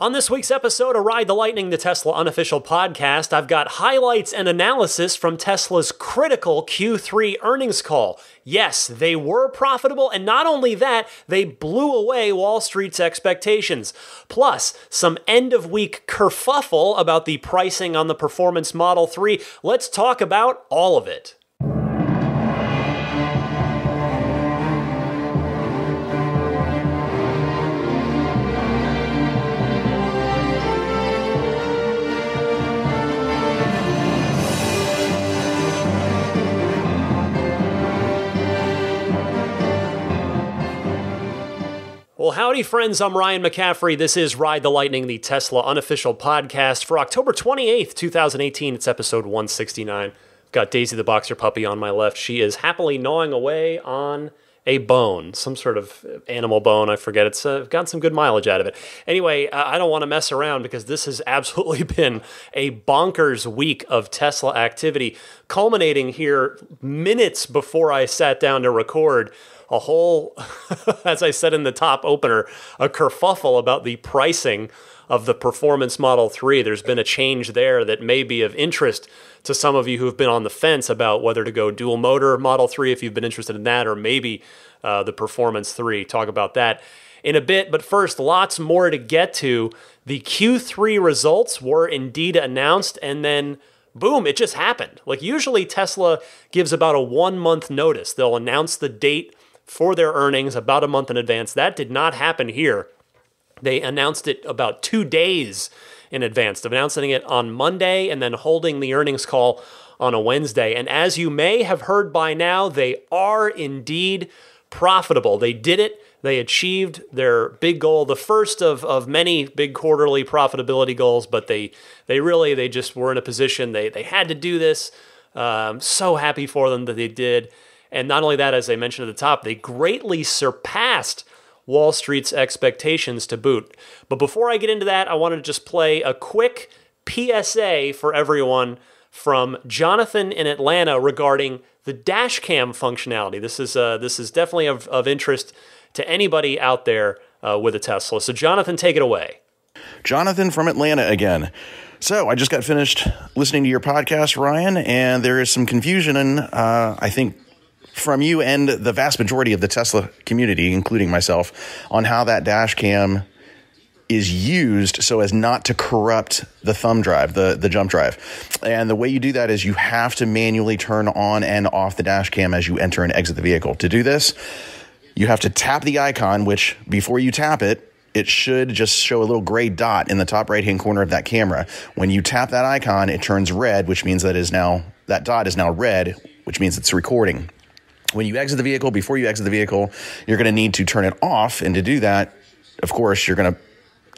On this week's episode of Ride the Lightning, the Tesla unofficial podcast, I've got highlights and analysis from Tesla's critical Q3 earnings call. Yes, they were profitable, and not only that, they blew away Wall Street's expectations. Plus, some end-of-week kerfuffle about the pricing on the Performance Model 3. Let's talk about all of it. Well, howdy, friends. I'm Ryan McCaffrey. This is Ride the Lightning, the Tesla unofficial podcast for October 28th, 2018. It's episode 169. I've got Daisy the boxer puppy on my left. She is happily gnawing away on a bone, some sort of animal bone. I forget. It's gotten some good mileage out of it. Anyway, I don't want to mess around because this has absolutely been a bonkers week of Tesla activity, culminating here minutes before I sat down to record. A whole, as I said in the top opener, a kerfuffle about the pricing of the Performance Model 3. There's been a change there that may be of interest to some of you who have been on the fence about whether to go dual motor Model 3, if you've been interested in that, or maybe the Performance 3. Talk about that in a bit. But first, lots more to get to. The Q3 results were indeed announced, and then boom, it just happened. Like usually Tesla gives about a 1-month notice. They'll announce the date for their earnings about a month in advance. That did not happen here. They announced it about 2 days in advance, announcing it on Monday and then holding the earnings call on a Wednesday. And as you may have heard by now, they are indeed profitable. They did it. They achieved their big goal, the first of many big quarterly profitability goals, but they just were in a position, they had to do this. So happy for them that they did. And not only that, as I mentioned at the top, they greatly surpassed Wall Street's expectations to boot. But before I get into that, I wanted to just play a quick PSA for everyone from Jonathan in Atlanta regarding the dash cam functionality. This is definitely of interest to anybody out there with a Tesla. So Jonathan, take it away. Jonathan from Atlanta again. So I just got finished listening to your podcast, Ryan, and there is some confusion, and I think from you and the vast majority of the Tesla community, including myself, on how that dash cam is used so as not to corrupt the thumb drive, the jump drive. And the way you do that is you have to manually turn on and off the dash cam as you enter and exit the vehicle. To do this, you have to tap the icon, which before you tap it, it should just show a little gray dot in the top right-hand corner of that camera. When you tap that icon, it turns red, which means that dot is now red, which means it's recording. When you exit the vehicle, before you exit the vehicle, you're going to need to turn it off. And to do that, of course, you're going to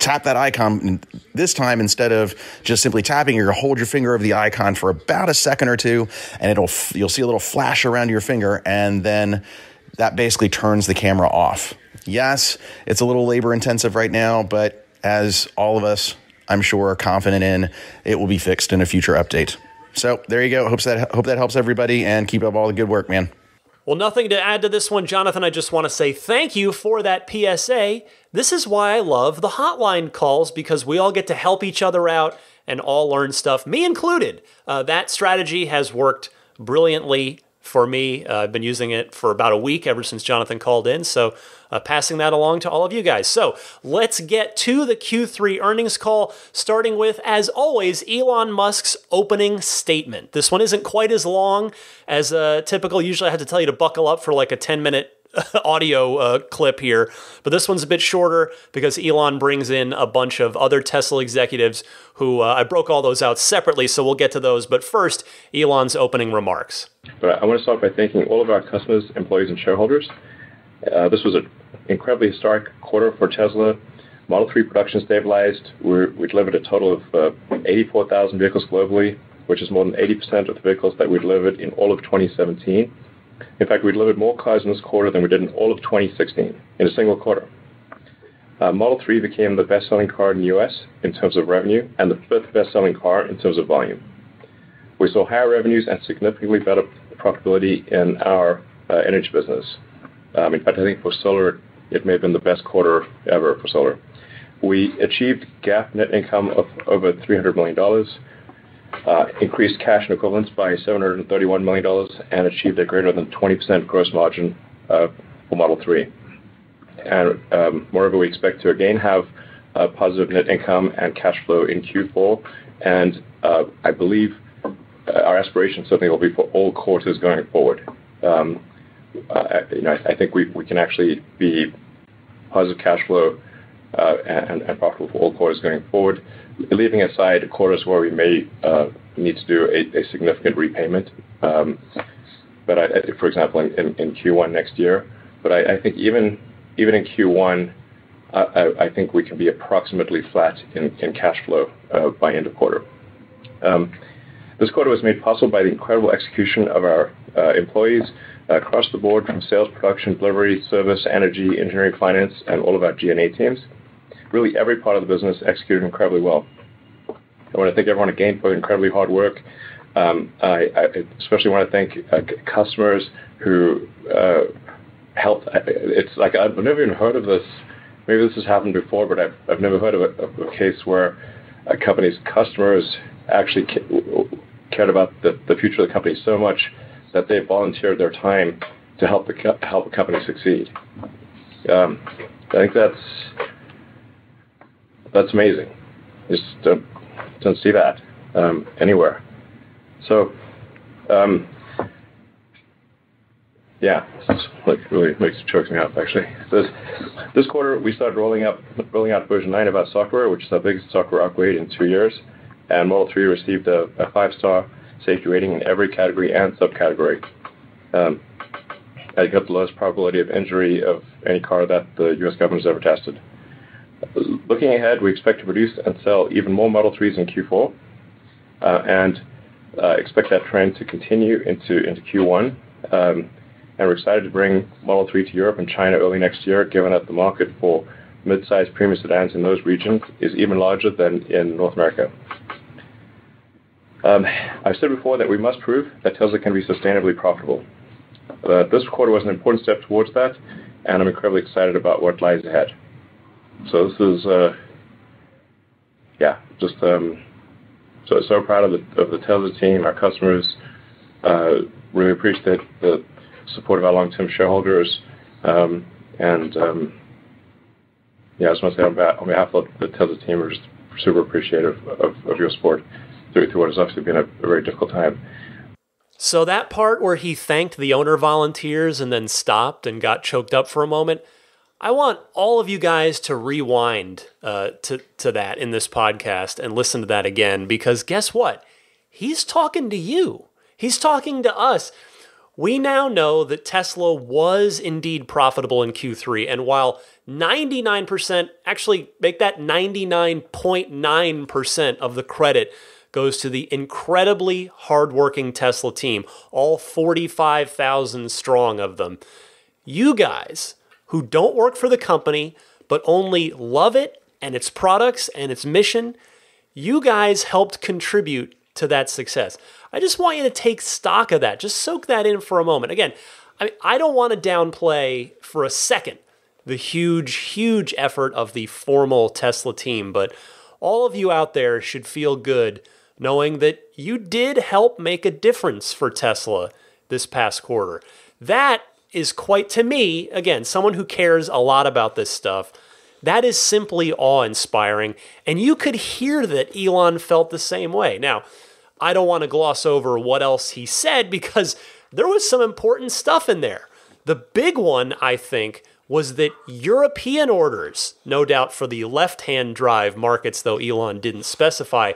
tap that icon. This time, instead of just simply tapping, you're going to hold your finger over the icon for about a second or two, and you'll see a little flash around your finger, and then that basically turns the camera off. Yes, it's a little labor intensive right now, but as all of us, I'm sure, are confident in, it will be fixed in a future update. So there you go. Hope that helps everybody, and keep up all the good work, man. Well, nothing to add to this one, Jonathan. I just want to say thank you for that PSA. This is why I love the hotline calls, because we all get to help each other out and all learn stuff, me included. That strategy has worked brilliantly for me. I've been using it for about a week ever since Jonathan called in, so passing that along to all of you guys. So let's get to the Q3 earnings call, starting with, as always, Elon Musk's opening statement. This one isn't quite as long as typical. Usually I have to tell you to buckle up for like a 10-minute audio clip here, but this one's a bit shorter because Elon brings in a bunch of other Tesla executives who I broke all those out separately, so we'll get to those. But first, Elon's opening remarks. But I want to start by thanking all of our customers, employees, and shareholders. This was an incredibly historic quarter for Tesla. Model 3 production stabilized. We delivered a total of 84,000 vehicles globally, which is more than 80% of the vehicles that we delivered in all of 2017. In fact, we delivered more cars in this quarter than we did in all of 2016 in a single quarter. Model 3 became the best-selling car in the U.S. in terms of revenue and the fifth best-selling car in terms of volume. We saw higher revenues and significantly better profitability in our energy business. In fact, I think for solar, it may have been the best quarter ever for solar. We achieved GAAP net income of over $300 million, increased cash and equivalents by $731 million, and achieved a greater than 20% gross margin for Model 3. And moreover, we expect to again have positive net income and cash flow in Q4, and I believe our aspiration certainly will be for all quarters going forward. I think we can actually be positive cash flow and profitable for all quarters going forward, leaving aside quarters where we may need to do a significant repayment. But for example, in Q1 next year. But I think even in Q1, I think we can be approximately flat in cash flow by end of quarter. This quarter was made possible by the incredible execution of our employees across the board, from sales, production, delivery, service, energy, engineering, finance, and all of our G&A teams. Really, every part of the business executed incredibly well. I want to thank everyone again for incredibly hard work. I especially want to thank customers who helped. It's like I've never even heard of this. Maybe this has happened before, but I've never heard of a case where a company's customers actually cared about the future of the company so much that they volunteered their time to help the company succeed. I think that's amazing. Just don't see that anywhere. So, yeah, this really chokes me up, actually. This quarter, we started rolling out version 9 of our software, which is our biggest software upgrade in 2 years. And Model 3 received a 5-star safety rating in every category and subcategory. I got the lowest probability of injury of any car that the U.S. government has ever tested. Looking ahead, we expect to produce and sell even more Model 3s in Q4, and expect that trend to continue into Q1. And we're excited to bring Model 3 to Europe and China early next year, given that the market for mid-sized premium sedans in those regions is even larger than in North America. I've said before that we must prove that Tesla can be sustainably profitable. This quarter was an important step towards that, and I'm incredibly excited about what lies ahead. So this is, just so proud of the Tesla team, our customers. Really appreciate the support of our long-term shareholders, I just want to say on behalf of the Tesla team, we're just super appreciative of your support through what has obviously been a very difficult time. So that part where he thanked the owner volunteers and then stopped and got choked up for a moment, I want all of you guys to rewind to that in this podcast and listen to that again, because guess what? He's talking to you. He's talking to us. We now know that Tesla was indeed profitable in Q3, and while 99%, actually make that 99.9% of the credit goes to the incredibly hardworking Tesla team, all 45,000 strong of them. You guys who don't work for the company, but only love it and its products and its mission, you guys helped contribute to that success. I just want you to take stock of that. Just soak that in for a moment. Again, I don't want to downplay for a second the huge effort of the formal Tesla team, but all of you out there should feel good knowing that you did help make a difference for Tesla this past quarter. That is quite, to me, again, someone who cares a lot about this stuff, that is simply awe-inspiring, and you could hear that Elon felt the same way. Now, I don't want to gloss over what else he said because there was some important stuff in there. The big one, I think, was that European orders, no doubt for the left-hand drive markets, though Elon didn't specify,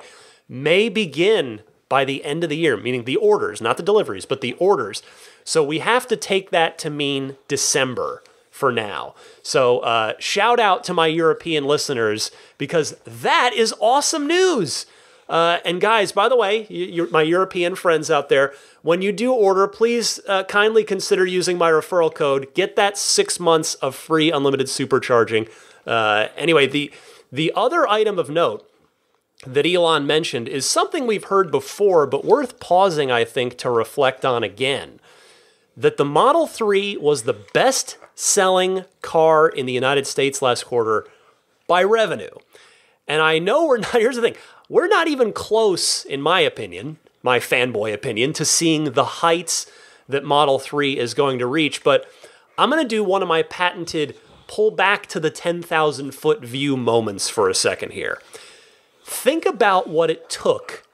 may begin by the end of the year, meaning the orders, not the deliveries, but the orders. So we have to take that to mean December for now. So shout out to my European listeners because that is awesome news. And guys, by the way, my European friends out there, when you do order, please kindly consider using my referral code. Get that 6 months of free unlimited supercharging. Anyway, the other item of note that Elon mentioned is something we've heard before, but worth pausing, I think, to reflect on again. That the Model 3 was the best-selling car in the United States last quarter by revenue. And I know we're not, here's the thing, we're not even close, in my opinion, my fanboy opinion, to seeing the heights that Model 3 is going to reach. But I'm going to do one of my patented pull back to the 10,000 foot view moments for a second here. Think about what it took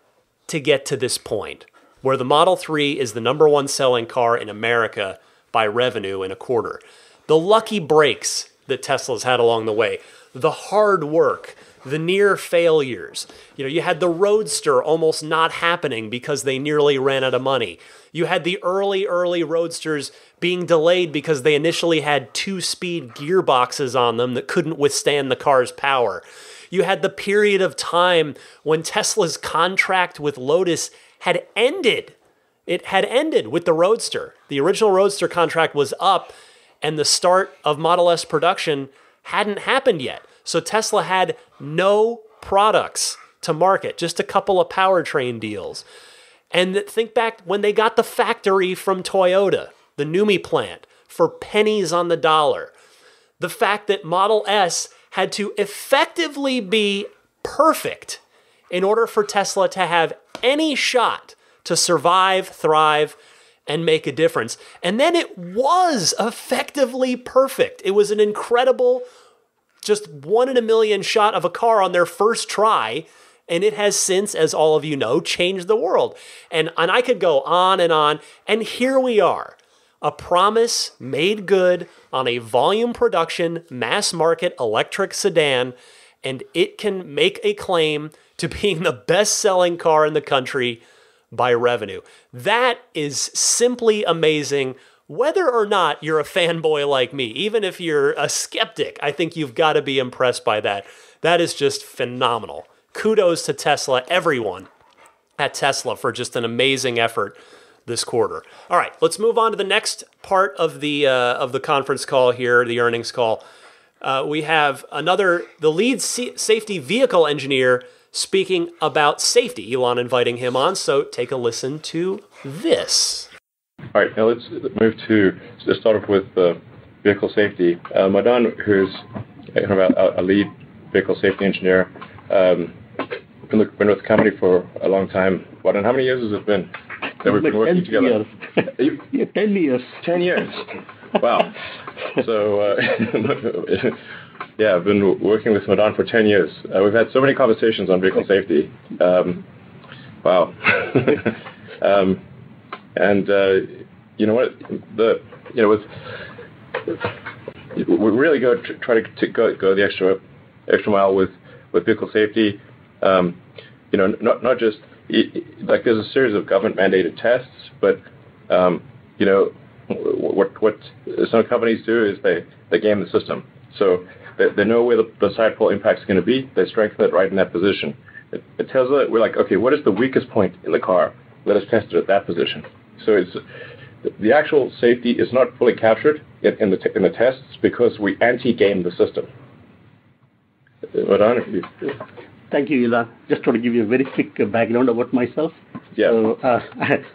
to get to this point, where the Model 3 is the number one selling car in America by revenue in a quarter. The lucky breaks that Tesla's had along the way, the hard work, the near failures. You had the Roadster almost not happening because they nearly ran out of money. You had the early Roadsters being delayed because they initially had 2-speed gearboxes on them that couldn't withstand the car's power. You had the period of time when Tesla's contract with Lotus had ended. It had ended with the Roadster. The original Roadster contract was up, and the start of Model S production hadn't happened yet. So Tesla had no products to market, just a couple of powertrain deals. And think back when they got the factory from Toyota, the NUMMI plant, for pennies on the dollar. The fact that Model S had to effectively be perfect in order for Tesla to have any shot to survive, thrive, and make a difference. And then it was effectively perfect. It was an incredible, just 1 in a million shot of a car on their first try. And it has since, as all of you know, changed the world. And I could go on. And here we are, a promise made good on a volume production, mass market electric sedan. And it can make a claim to being the best selling car in the country by revenue. That is simply amazing. Whether or not you're a fanboy like me, even if you're a skeptic, I think you've got to be impressed by that. That is just phenomenal. Kudos to Tesla, everyone at Tesla, for just an amazing effort this quarter. All right, let's move on to the next part of the conference call here, the earnings call. We have the lead safety vehicle engineer speaking about safety. Elon inviting him on, so take a listen to this. All right, now let's move to start off with vehicle safety. Madan, who's a lead vehicle safety engineer, been with the company for a long time. Madan, how many years has it been that we've been working together? 10 years. 10 years. Wow. So, yeah, I've been working with Madan for 10 years. We've had so many conversations on vehicle safety. Wow. And you know what? We really try to go the extra mile with vehicle safety. Not just like there's a series of government mandated tests, but what some companies do is they game the system. So they know where the side pole impact is going to be. They strengthen it right in that position. At Tesla, we're like, okay, what is the weakest point in the car? Let us test it at that position. So it's the actual safety is not fully captured in the tests because we anti-game the system. Thank you, Elon. Just want to give you a very quick background about myself. Yeah. So,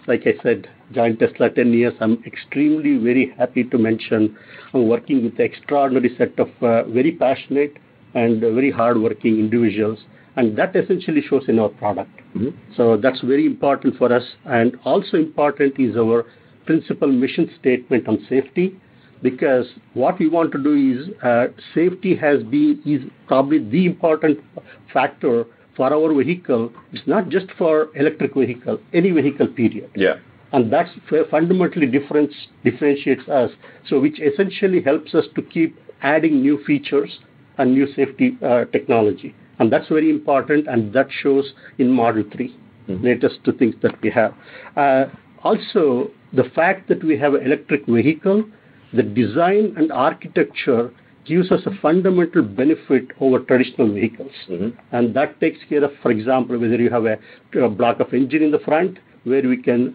like I said, joined Tesla 10 years. I'm extremely very happy to mention I'm working with an extraordinary set of very passionate and very hardworking individuals. And that essentially shows in our product. Mm-hmm. So that's very important for us. And also important is our principal mission statement on safety, because what we want to do is safety is probably the important factor for our vehicle. It's not just for electric vehicle, any vehicle period. Yeah. And that's fundamentally differentiates us. So which essentially helps us to keep adding new features and new safety technology. And that's very important, and that shows in Model 3, latest two things that we have. Also, the fact that we have an electric vehicle, the design and architecture gives us a fundamental benefit over traditional vehicles. Mm-hmm. And that takes care of, for example, whether you have a block of engine in the front, where we can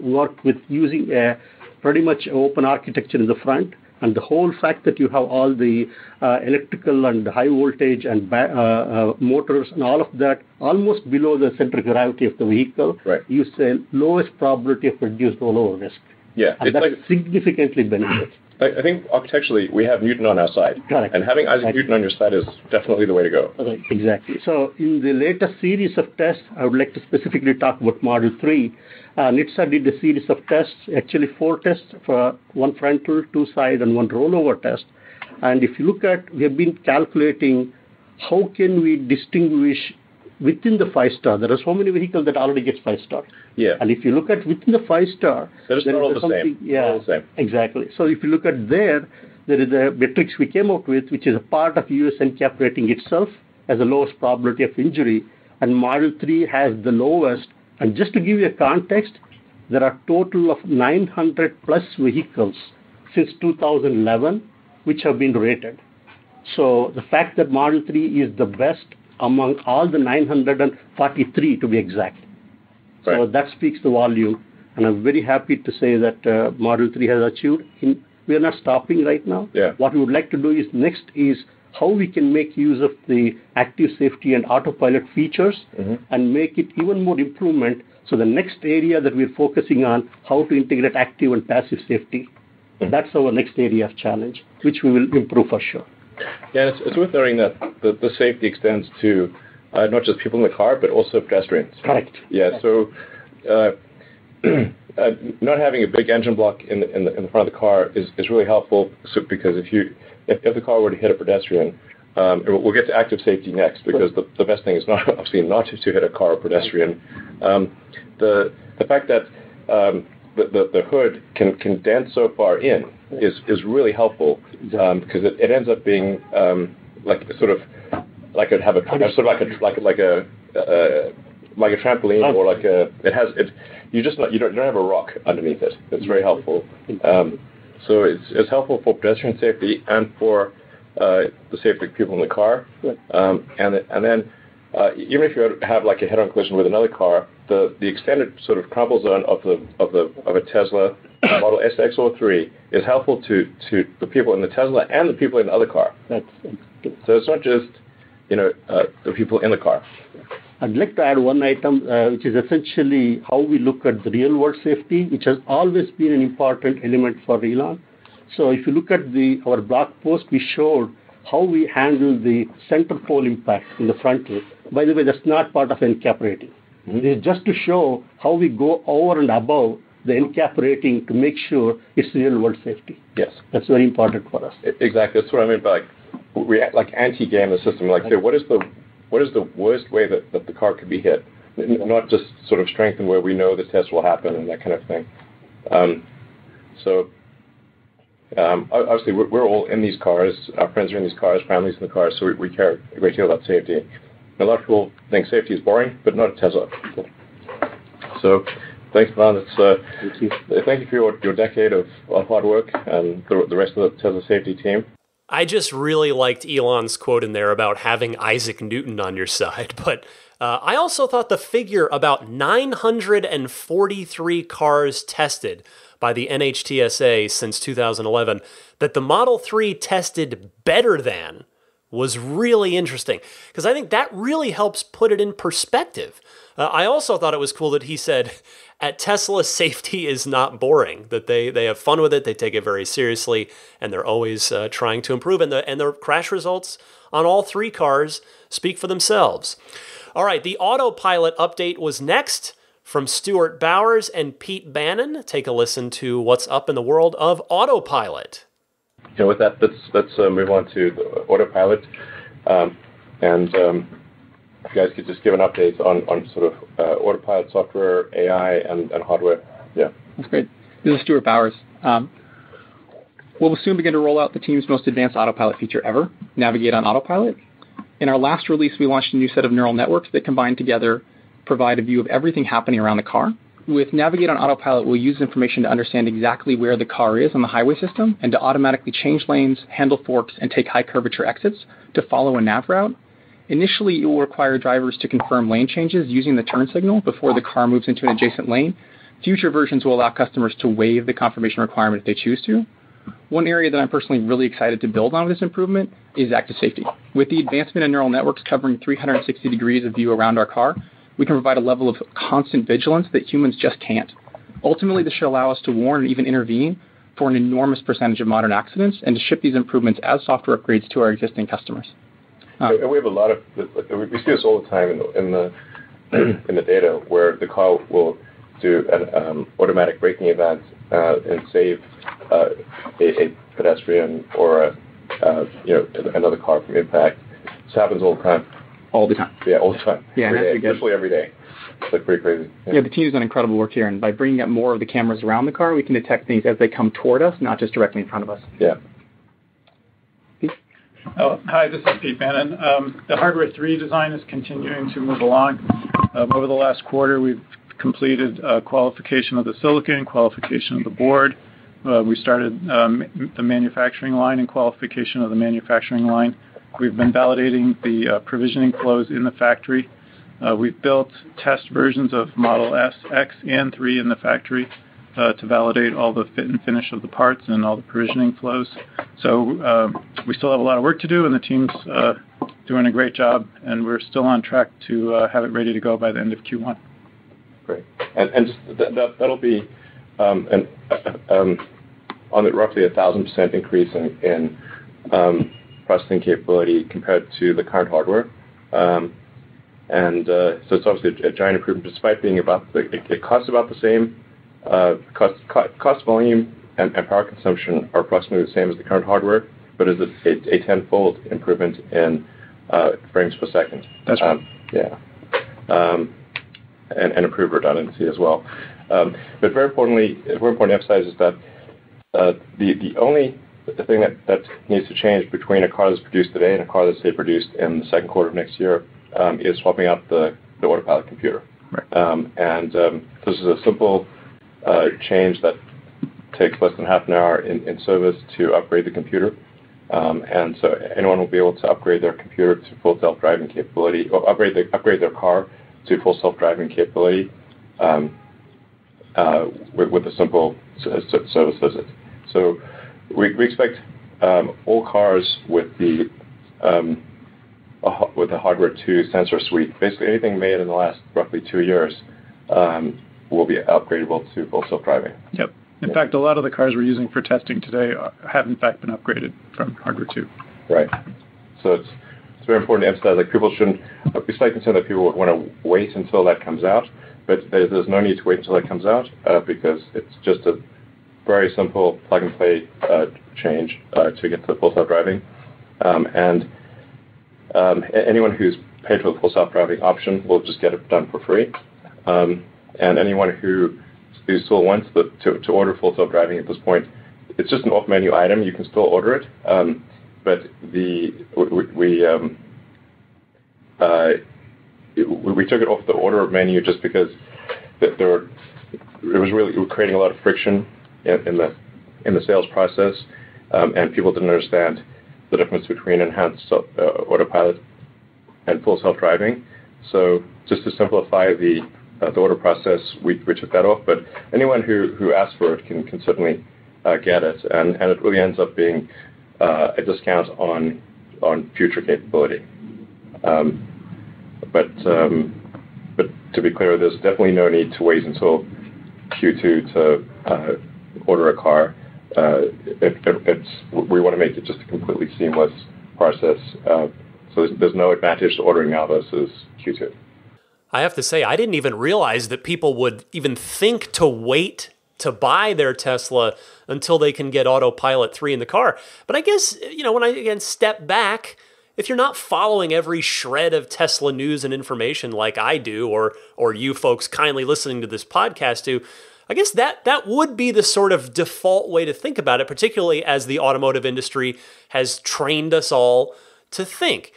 work with using a pretty much open architecture in the front. And the whole fact that you have all the electrical and high voltage and motors and all of that almost below the center of gravity of the vehicle, right, you say lowest probability of reduced rollover risk. Yeah, and that significantly benefits. I think architecturally we have Newton on our side. Correct. And having Isaac Newton on your side is definitely the way to go. Okay, exactly. So in the latest series of tests, I would like to specifically talk about Model 3. NHTSA did a series of tests, actually 4 tests, for 1 frontal, 2 side, and 1 rollover test. And if you look at, we have been calculating how can we distinguish within the 5-star. There are so many vehicles that already get 5-star. Yeah. And if you look at within the 5-star, they're not all the same. Yeah, all the same. Exactly. So if you look at there is a matrix we came out with, which is a part of US NCAP rating itself as the lowest probability of injury, and Model 3 has the lowest. And just to give you a context, there are total of 900 plus vehicles since 2011 which have been rated. So the fact that Model 3 is the best among all the 943 to be exact. Right. So that speaks the volume, and I'm very happy to say that Model 3 has achieved. We are not stopping right now. Yeah. What we would like to do is next is how we can make use of the active safety and autopilot features and make it even more improvement. So the next area that we're focusing on, how to integrate active and passive safety. That's our next area of challenge, which we will improve for sure. Yeah, it's worth noting that the safety extends to not just people in the car, but also pedestrians. Correct. Yeah, so not having a big engine block in the front of the car is really helpful, because if the car were to hit a pedestrian, we'll get to active safety next, because the best thing is obviously not to hit a car or pedestrian. The fact that the hood can dent so far in is really helpul, because it ends up being like it have a sort of like a trampoline, or like you don't have a rock underneath it. It's very helpful. So it's helpful for pedestrian safety and for the safety of people in the car. And then even if you have like a head-on collision with another car, the extended sort of crumple zone of a Tesla Model S, X, or 3 is helpful to the people in the Tesla and the people in the other car. So it's not just the people in the car. I'd like to add one item, which is essentially how we look at the real-world safety, which has always been an important element for Elon. So if you look at our blog post, we showed how we handle the center pole impact in the frontal. By the way, that's not part of NCAP rating. This is just to show how we go over and above the NCAP rating to make sure it's real-world safety. Yes. That's very important for us. Exactly. That's what I mean by we anti-game the system. Like, say, what is the worst way that the car could be hit? Not just sort of strengthen where we know the test will happen and that kind of thing. Obviously, we're all in these cars. Our friends are in these cars, families in the cars, so we care a great deal about safety. And a lot of people think safety is boring, but not at Tesla. So, thanks, Ron. Thank you for your decade of hard work and the rest of the Tesla safety team. I just really liked Elon's quote in there about having Isaac Newton on your side, but I also thought the figure about 943 cars tested by the NHTSA since 2011, that the Model 3 tested better than, was really interesting, because I think that really helps put it in perspective. I also thought it was cool that he said, at Tesla, safety is not boring, that they have fun with it, they take it very seriously, and they're always trying to improve, and the crash results on all 3 cars speak for themselves. All right, the autopilot update was next. From Stuart Bowers and Pete Bannon, take a listen to what's up in the world of autopilot. With that, let's move on to the autopilot, and if you guys could just give an update on sort of autopilot software, AI, and hardware. Yeah, that's great. This is Stuart Bowers. We'll soon begin to roll out the team's most advanced autopilot feature ever, Navigate on Autopilot. In our last release, we launched a new set of neural networks that combined together provide a view of everything happening around the car. With Navigate on Autopilot, we'll use information to understand exactly where the car is on the highway system and to automatically change lanes, handle forks, and take high curvature exits to follow a nav route. Initially, it will require drivers to confirm lane changes using the turn signal before the car moves into an adjacent lane. Future versions will allow customers to waive the confirmation requirement if they choose to. One area that I'm personally really excited to build on with this improvement is active safety. With the advancement in neural networks covering 360 degrees of view around our car, we can provide a level of constant vigilance that humans just can't. Ultimately, this should allow us to warn and even intervene for an enormous percentage of modern accidents and to ship these improvements as software upgrades to our existing customers. And we have a lot of, we see this all the time in the data where the car will do an automatic braking event and save a pedestrian or another car from impact. This happens all the time. All the time. Yeah, all the time. Yeah, literally every day. It's like pretty crazy. Yeah, the team's done incredible work here, and by bringing up more of the cameras around the car, we can detect things as they come toward us, not just directly in front of us. Yeah. Pete? Oh, hi, this is Pete Bannon. The Hardware 3 design is continuing to move along. Over the last quarter, we've completed qualification of the silicon, qualification of the board. We started the manufacturing line and qualification of the manufacturing line. We've been validating the provisioning flows in the factory. We've built test versions of Model S, X, and 3 in the factory to validate all the fit and finish of the parts and all the provisioning flows. So we still have a lot of work to do, and the team's doing a great job, and we're still on track to have it ready to go by the end of Q1. Great. And just that'll be on the roughly 1,000% increase in processing capability compared to the current hardware. So it's obviously a giant improvement, despite being it costs about the same. Cost volume and power consumption are approximately the same as the current hardware, but is a tenfold improvement in frames per second. That's right. And improved redundancy as well. But very important to emphasize is that the only thing that needs to change between a car that's produced today and a car that's, say, produced in the second quarter of next year is swapping out the autopilot computer. Right. This is a simple change that takes less than half an hour in service to upgrade the computer. And so anyone will be able to upgrade their computer to full self-driving capability, or upgrade their car to full self-driving capability with a simple service visit. So we expect all cars with the Hardware 2 sensor suite, basically anything made in the last roughly 2 years, will be upgradable to full self-driving. Yep. In fact, a lot of the cars we're using for testing today have in fact been upgraded from Hardware 2. Right. So it's very important to emphasize, like, people shouldn't be slightly concerned that people would want to wait until that comes out, but there's no need to wait until that comes out because it's just a very simple plug-and-play change to get to full self-driving. Anyone who's paid for the full self-driving option will just get it done for free. And anyone who still wants to order full self-driving at this point, it's just an off-menu item. You can still order it, but we took it off the order menu just because it was creating a lot of friction in the sales process, and people didn't understand the difference between enhanced autopilot and full self-driving. So just to simplify the order process, we took that off. But anyone who asks for it can certainly get it, and it really ends up being a discount on future capability. But to be clear, there's definitely no need to wait until Q2 to order a car. We want to make it just a completely seamless process. So there's no advantage to ordering now versus Q2. I have to say, I didn't even realize that people would even think to wait to buy their Tesla until they can get Autopilot 3 in the car. But I guess, when I, again, step back, if you're not following every shred of Tesla news and information like I do, or you folks kindly listening to this podcast do, I guess that would be the sort of default way to think about it, particularly as the automotive industry has trained us all to think.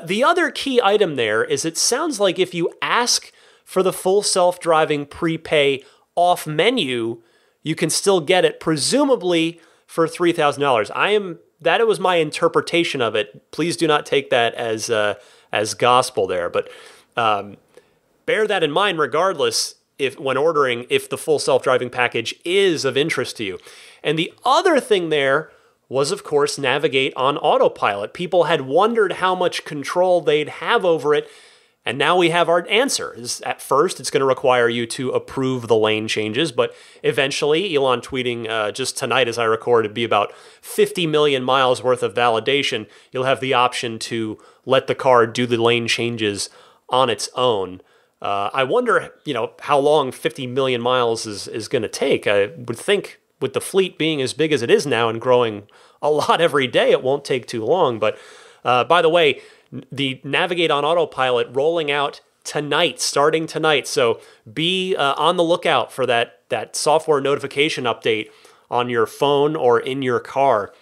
The other key item there is it sounds like if you ask for the full self-driving prepay off menu, you can still get it, presumably for $3,000. That was my interpretation of it. Please do not take that as gospel there, but bear that in mind regardless when ordering, if the full self-driving package is of interest to you. And the other thing there was, of course, navigate on autopilot. People had wondered how much control they'd have over it. And now we have our answer. At first, it's going to require you to approve the lane changes, but eventually, Elon tweeting just tonight as I record, it'd be about 50 million miles worth of validation. You'll have the option to let the car do the lane changes on its own. I wonder, how long 50 million miles is going to take. I would think with the fleet being as big as it is now and growing a lot every day, it won't take too long. But by the way, the Navigate on Autopilot rolling out tonight, starting tonight. So be on the lookout for that software notification update on your phone or in your car.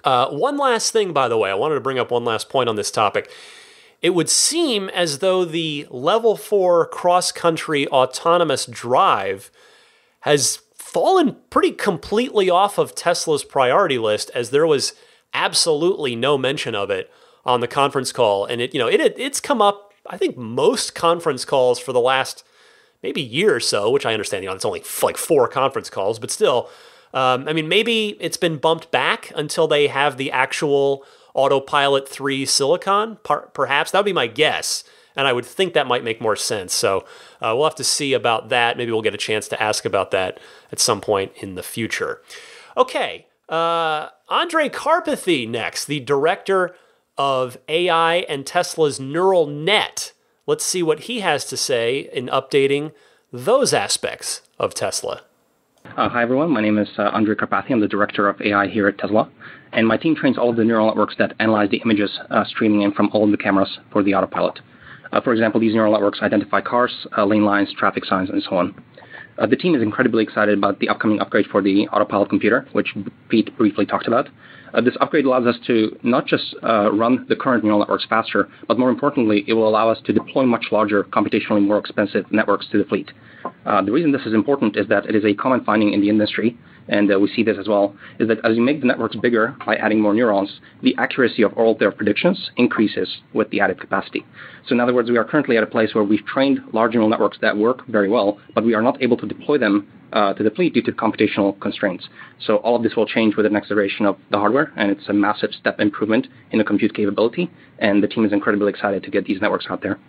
One last thing, by the way, I wanted to bring up one last point on this topic. It would seem as though the Level 4 cross-country autonomous drive has fallen pretty completely off of Tesla's priority list, as there was absolutely no mention of it on the conference call. And it's come up, I think, most conference calls for the last maybe year or so, which I understand, it's only like 4 conference calls, but still, maybe it's been bumped back until they have the actual Autopilot 3 silicon, perhaps. That would be my guess, and I would think that might make more sense. So we'll have to see about that. Maybe we'll get a chance to ask about that at some point in the future. Okay, Andrej Karpathy next, the director of AI and Tesla's neural net. Let's see what he has to say in updating those aspects of Tesla. Hi, everyone. My name is Andrej Karpathy. I'm the director of AI here at Tesla. And my team trains all of the neural networks that analyze the images streaming in from all of the cameras for the autopilot. For example, these neural networks identify cars, lane lines, traffic signs, and so on. The team is incredibly excited about the upcoming upgrade for the autopilot computer, which Pete briefly talked about. This upgrade allows us to not just run the current neural networks faster, but more importantly, it will allow us to deploy much larger, computationally more expensive networks to the fleet. The reason this is important is that it is a common finding in the industry, and we see this as well, is that as you make the networks bigger by adding more neurons, the accuracy of all their predictions increases with the added capacity. So in other words, we are currently at a place where we've trained large neural networks that work very well, but we are not able to deploy them to the fleet due to computational constraints. So all of this will change with the next iteration of the hardware, and it's a massive step improvement in the compute capability, and the team is incredibly excited to get these networks out there.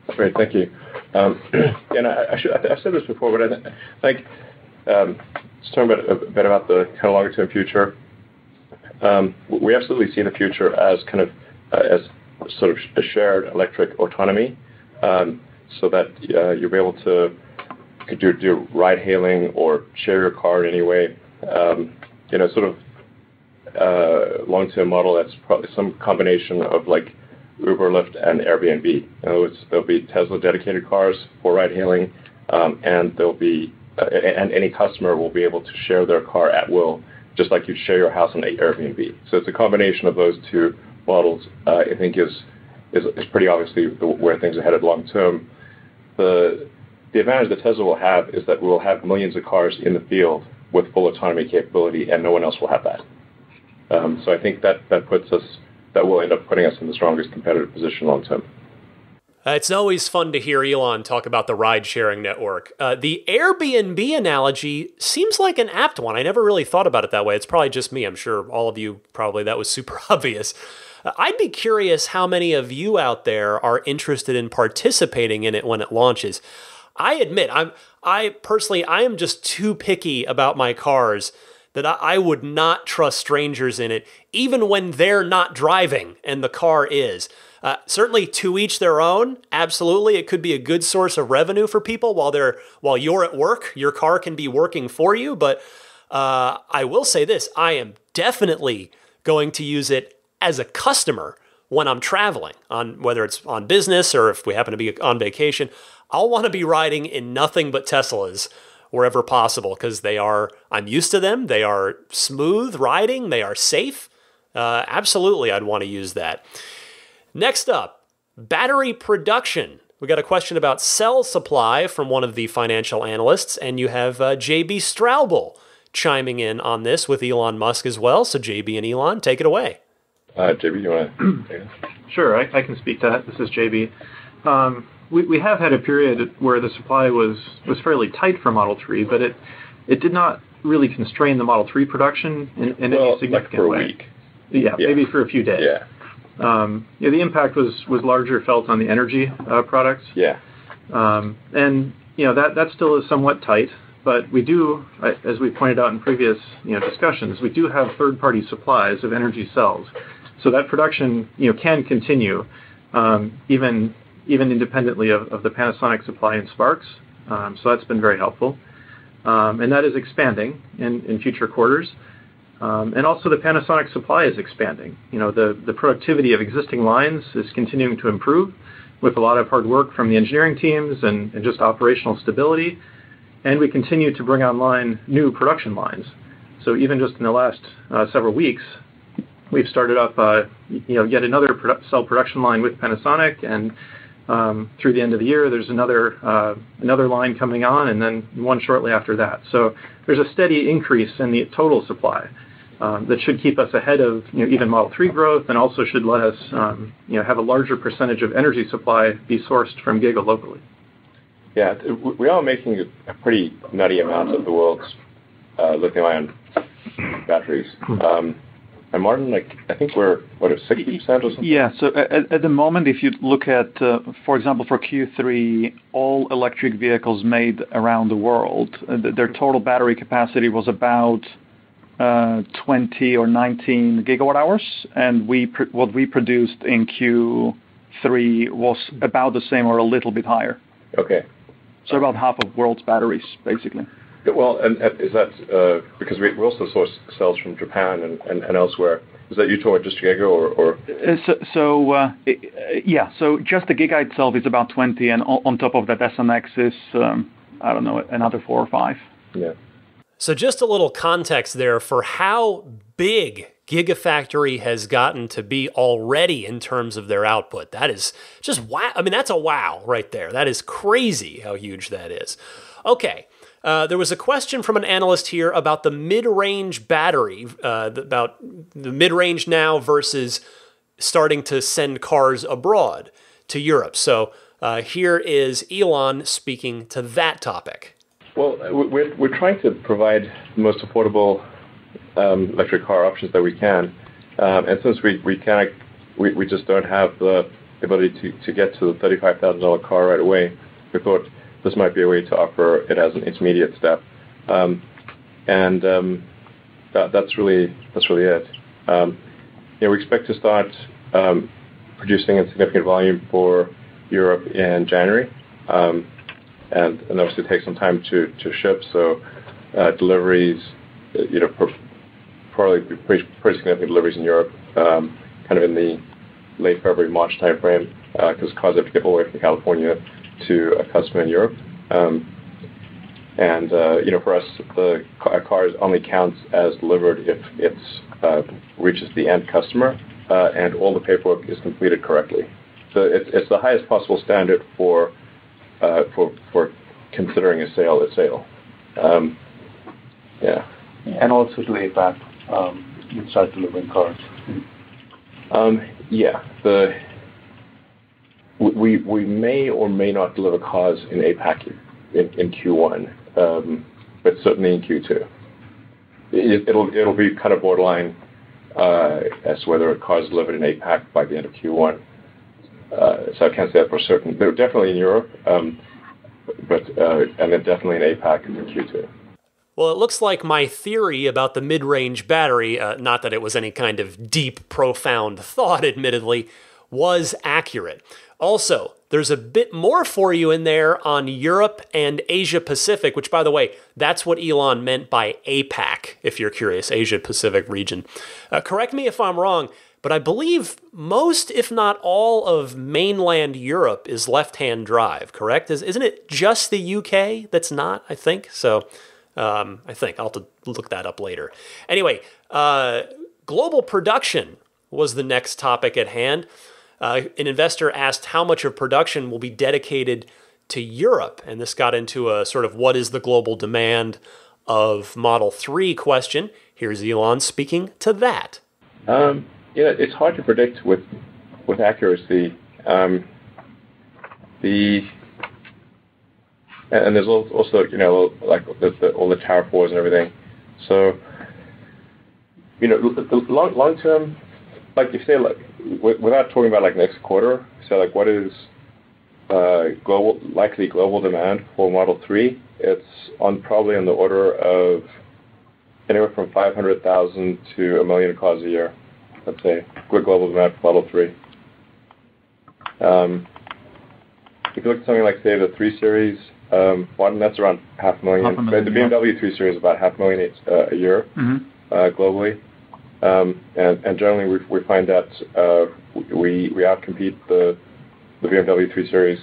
Great, thank you. And I've said this before, but I think just talking a bit about the kind of longer-term future. We absolutely see the future as kind of as sort of a shared electric autonomy, so that you'll be able to do ride-hailing or share your car in any way. Sort of long-term model that's probably some combination of like Uber, Lyft, and Airbnb. In other words, there'll be Tesla dedicated cars for ride-hailing, and there'll be and any customer will be able to share their car at will, just like you share your house on Airbnb. So it's a combination of those two models. I think is pretty obviously where things are headed long term. The advantage that Tesla will have is that we will have millions of cars in the field with full autonomy capability, and no one else will have that. So I think that will end up putting us in the strongest competitive position long term. It's always fun to hear Elon talk about the ride-sharing network. The Airbnb analogy seems like an apt one. I never really thought about it that way. It's probably just me. I'm sure all of you probably that was super obvious. I'd be curious how many of you out there are interested in participating in it when it launches. I admit, I personally am just too picky about my cars that I would not trust strangers in it, even when they're not driving and the car is. Certainly to each their own, absolutely. It could be a good source of revenue for people while you're at work. Your car can be working for you, but I will say this, I am definitely going to use it as a customer when I'm traveling, whether it's on business or if we happen to be on vacation. I'll want to be riding in nothing but Teslas wherever possible because I'm used to them. They are smooth riding. They are safe. Absolutely, I'd want to use that. Next up, battery production. We got a question about cell supply from one of the financial analysts, and you have JB Straubel chiming in on this with Elon Musk as well. So JB and Elon, take it away. JB, you want to take it? Sure, I can speak to that. This is JB. We have had a period where the supply was fairly tight for Model 3, but it did not really constrain the Model 3 production in any significant like for way. A week. Yeah, maybe for a few days. Yeah. The impact was larger felt on the energy products. Yeah. And that still is somewhat tight, but we do, as we pointed out in previous discussions, we do have third-party supplies of energy cells, so that production can continue even independently of the Panasonic supply in Sparks. So that's been very helpful, and that is expanding in future quarters. And also the Panasonic supply is expanding. The productivity of existing lines is continuing to improve with a lot of hard work from the engineering teams and just operational stability. And we continue to bring online new production lines. So even just in the last several weeks, we've started up yet another cell production line with Panasonic, and through the end of the year, there's another line coming on, and then one shortly after that. So there's a steady increase in the total supply that should keep us ahead of even Model 3 growth, and also should let us have a larger percentage of energy supply be sourced from Giga locally. Yeah, we are making a pretty nutty amount of the world's lithium-ion batteries. And Martin, I think we're, at 60% or something? Yeah, so at the moment, if you look at, for example, for Q3, all electric vehicles made around the world, their total battery capacity was about 20 or 19 gigawatt hours, and what we produced in Q3 was about the same or a little bit higher. Okay. So about half of world's batteries, basically. Well, and is that because we also source cells from Japan and elsewhere? Is that you talking just Giga or? So just the Giga itself is about 20, and on top of that, SMX is I don't know, another 4 or 5. Yeah. So just a little context there for how big Gigafactory has gotten to be already in terms of their output. That is just wow. I mean, that's a wow right there. That is crazy how huge that is. Okay. There was a question from an analyst here about the mid-range battery, about the mid-range now versus starting to send cars abroad to Europe. So here is Elon speaking to that topic. Well, we're trying to provide the most affordable electric car options that we can, and since we just don't have the ability to get to the $35,000 car right away, we thought this might be a way to offer it as an intermediate step, and that's really it. We expect to start producing in significant volume for Europe in January, and obviously it takes some time to ship. So deliveries, probably pretty significant deliveries in Europe, kind of in the late February, March timeframe, because cars have to get all the way from California to a customer in Europe. For us, the cars only counts as delivered if it reaches the end customer and all the paperwork is completed correctly. So it's the highest possible standard for considering a sale. Yeah. And also to APAC, you start delivering cars. Yeah. We may or may not deliver cars in APAC in Q1, but certainly in Q2. It'll be kind of borderline as to whether a car is delivered in APAC by the end of Q1. So I can't say that for certain. They're definitely in Europe, and then definitely in APAC in Q2. Well, it looks like my theory about the mid-range battery, not that it was any kind of deep, profound thought, admittedly, was accurate. Also, there's a bit more for you in there on Europe and Asia Pacific, which, by the way, that's what Elon meant by APAC, if you're curious, Asia Pacific region. Correct me if I'm wrong, but I believe most, if not all, of mainland Europe is left-hand drive, correct? Isn't it just the UK that's not, I think? So I think I'll have to look that up later. Anyway, global production was the next topic at hand. An investor asked how much of production will be dedicated to Europe, and this got into a sort of what is the global demand of Model 3 question. Here's Elon speaking to that. It's hard to predict with accuracy. And there's also like all the tariff wars and everything. So long term, like you say, like without talking about like next quarter, so like what is likely global demand for Model 3? It's probably on the order of anywhere from 500,000 to 1 million cars a year. Let's say good global demand for Model 3. If you look at something like say the 3 Series, that's around 500,000. The BMW 3 Series is about 500,000 a year globally. And generally we find that we outcompete the BMW 3 Series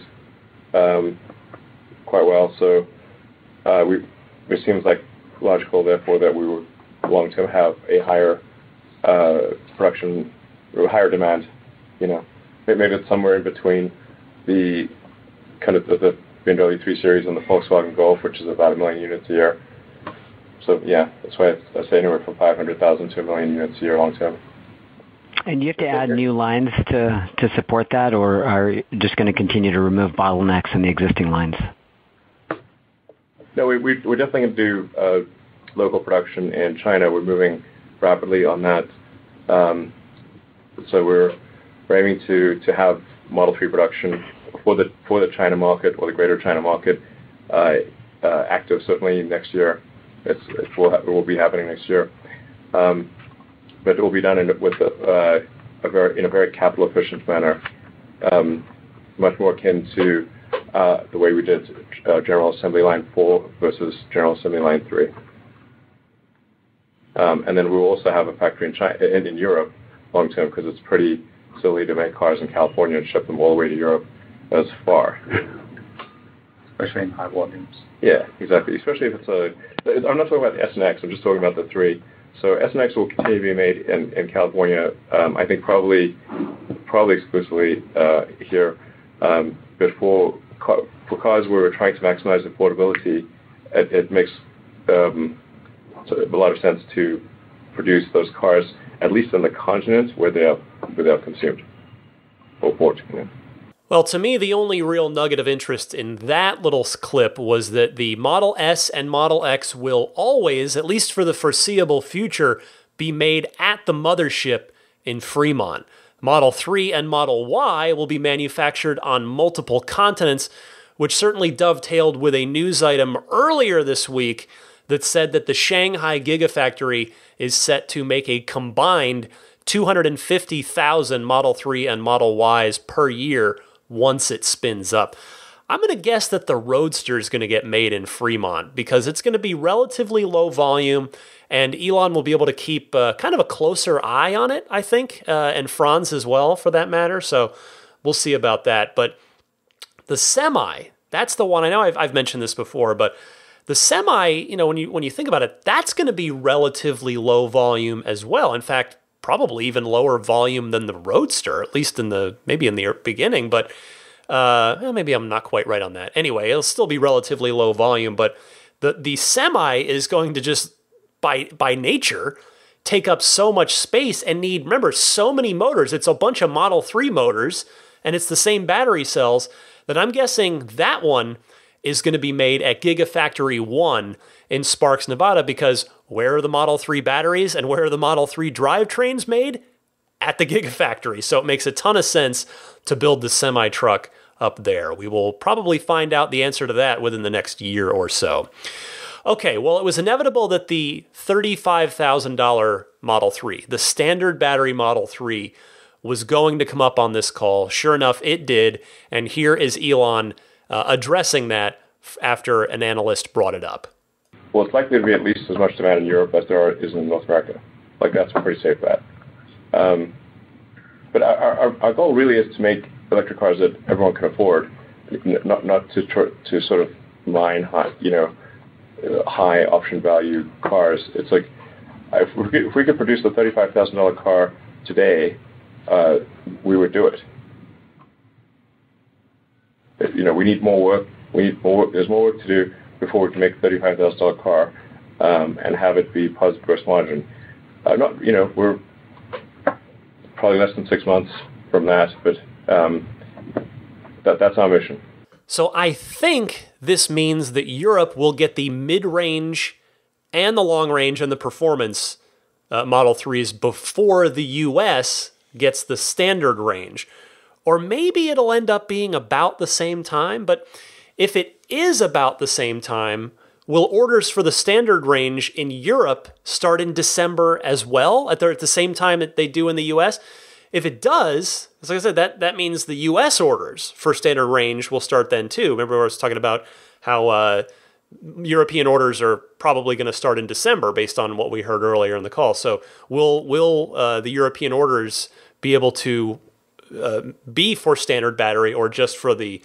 quite well. So it seems like logical, therefore, that we will long term have a higher production or higher demand. Maybe it's somewhere in between the kind of the BMW 3 Series and the Volkswagen Golf, which is about 1 million units a year. So yeah, that's why I say anywhere from 500,000 to 1 million units a year long term. And do you have to add new lines to support that, or are you just going to continue to remove bottlenecks in the existing lines? No, we're definitely going to do local production in China. We're moving rapidly on that. So we're aiming to have Model 3 production for the China market or the greater China market active certainly next year. It will be happening next year, but it will be done in a very capital efficient manner, much more akin to the way we did General Assembly Line 4 versus General Assembly Line 3. And then we'll also have a factory in China and in Europe long term, because it's pretty silly to make cars in California and ship them all the way to Europe as far. Especially in high volumes. Yeah, exactly. Especially if it's I'm not talking about the S and X, I'm just talking about the 3. So S and X will continue to be made in California, I think probably exclusively here. But for cars where we're trying to maximize affordability, it makes a lot of sense to produce those cars, at least on the continent where they are consumed or bought. Well, to me, the only real nugget of interest in that little clip was that the Model S and Model X will always, at least for the foreseeable future, be made at the mothership in Fremont. Model 3 and Model Y will be manufactured on multiple continents, which certainly dovetailed with a news item earlier this week that said that the Shanghai Gigafactory is set to make a combined 250,000 Model 3 and Model Ys per year once it spins up. I'm going to guess that the Roadster is going to get made in Fremont because it's going to be relatively low volume, and Elon will be able to keep kind of a closer eye on it, I think, and Franz as well, for that matter. So we'll see about that. But the Semi, that's the one. I know I've mentioned this before, but the Semi, when you think about it, that's going to be relatively low volume as well. In fact, probably even lower volume than the Roadster, at least maybe in the beginning, but maybe I'm not quite right on that. Anyway, it'll still be relatively low volume, but the Semi is going to just, by nature, take up so much space and need, remember, so many motors. It's a bunch of Model 3 motors, and it's the same battery cells, that I'm guessing that one is going to be made at Gigafactory 1 in Sparks, Nevada, because where are the Model 3 batteries and where are the Model 3 drivetrains made? At the Gigafactory. So it makes a ton of sense to build the semi-truck up there. We will probably find out the answer to that within the next year or so. Okay, well, it was inevitable that the $35,000 Model 3, the standard battery Model 3, was going to come up on this call. Sure enough, it did. And here is Elon addressing that after an analyst brought it up. Well, it's likely to be at least as much demand in Europe as there is in North America. Like, that's a pretty safe bet. But our goal really is to make electric cars that everyone can afford, not to sort of mine high option value cars. It's like if we could produce the $35,000 car today, we would do it. We need more work. There's more work to do before we can make a $35,000 car and have it be positive gross margin. We're probably less than 6 months from that, but that's our mission. So I think this means that Europe will get the mid-range and the long range and the performance Model 3s before the US gets the standard range. Or maybe it'll end up being about the same time, but if it is about the same time, will orders for the standard range in Europe start in December as well, at the same time that they do in the US? If it does, as like I said, that means the US orders for standard range will start then too. Remember I was talking about how European orders are probably going to start in December based on what we heard earlier in the call. So will the European orders be able to be for standard battery or just for the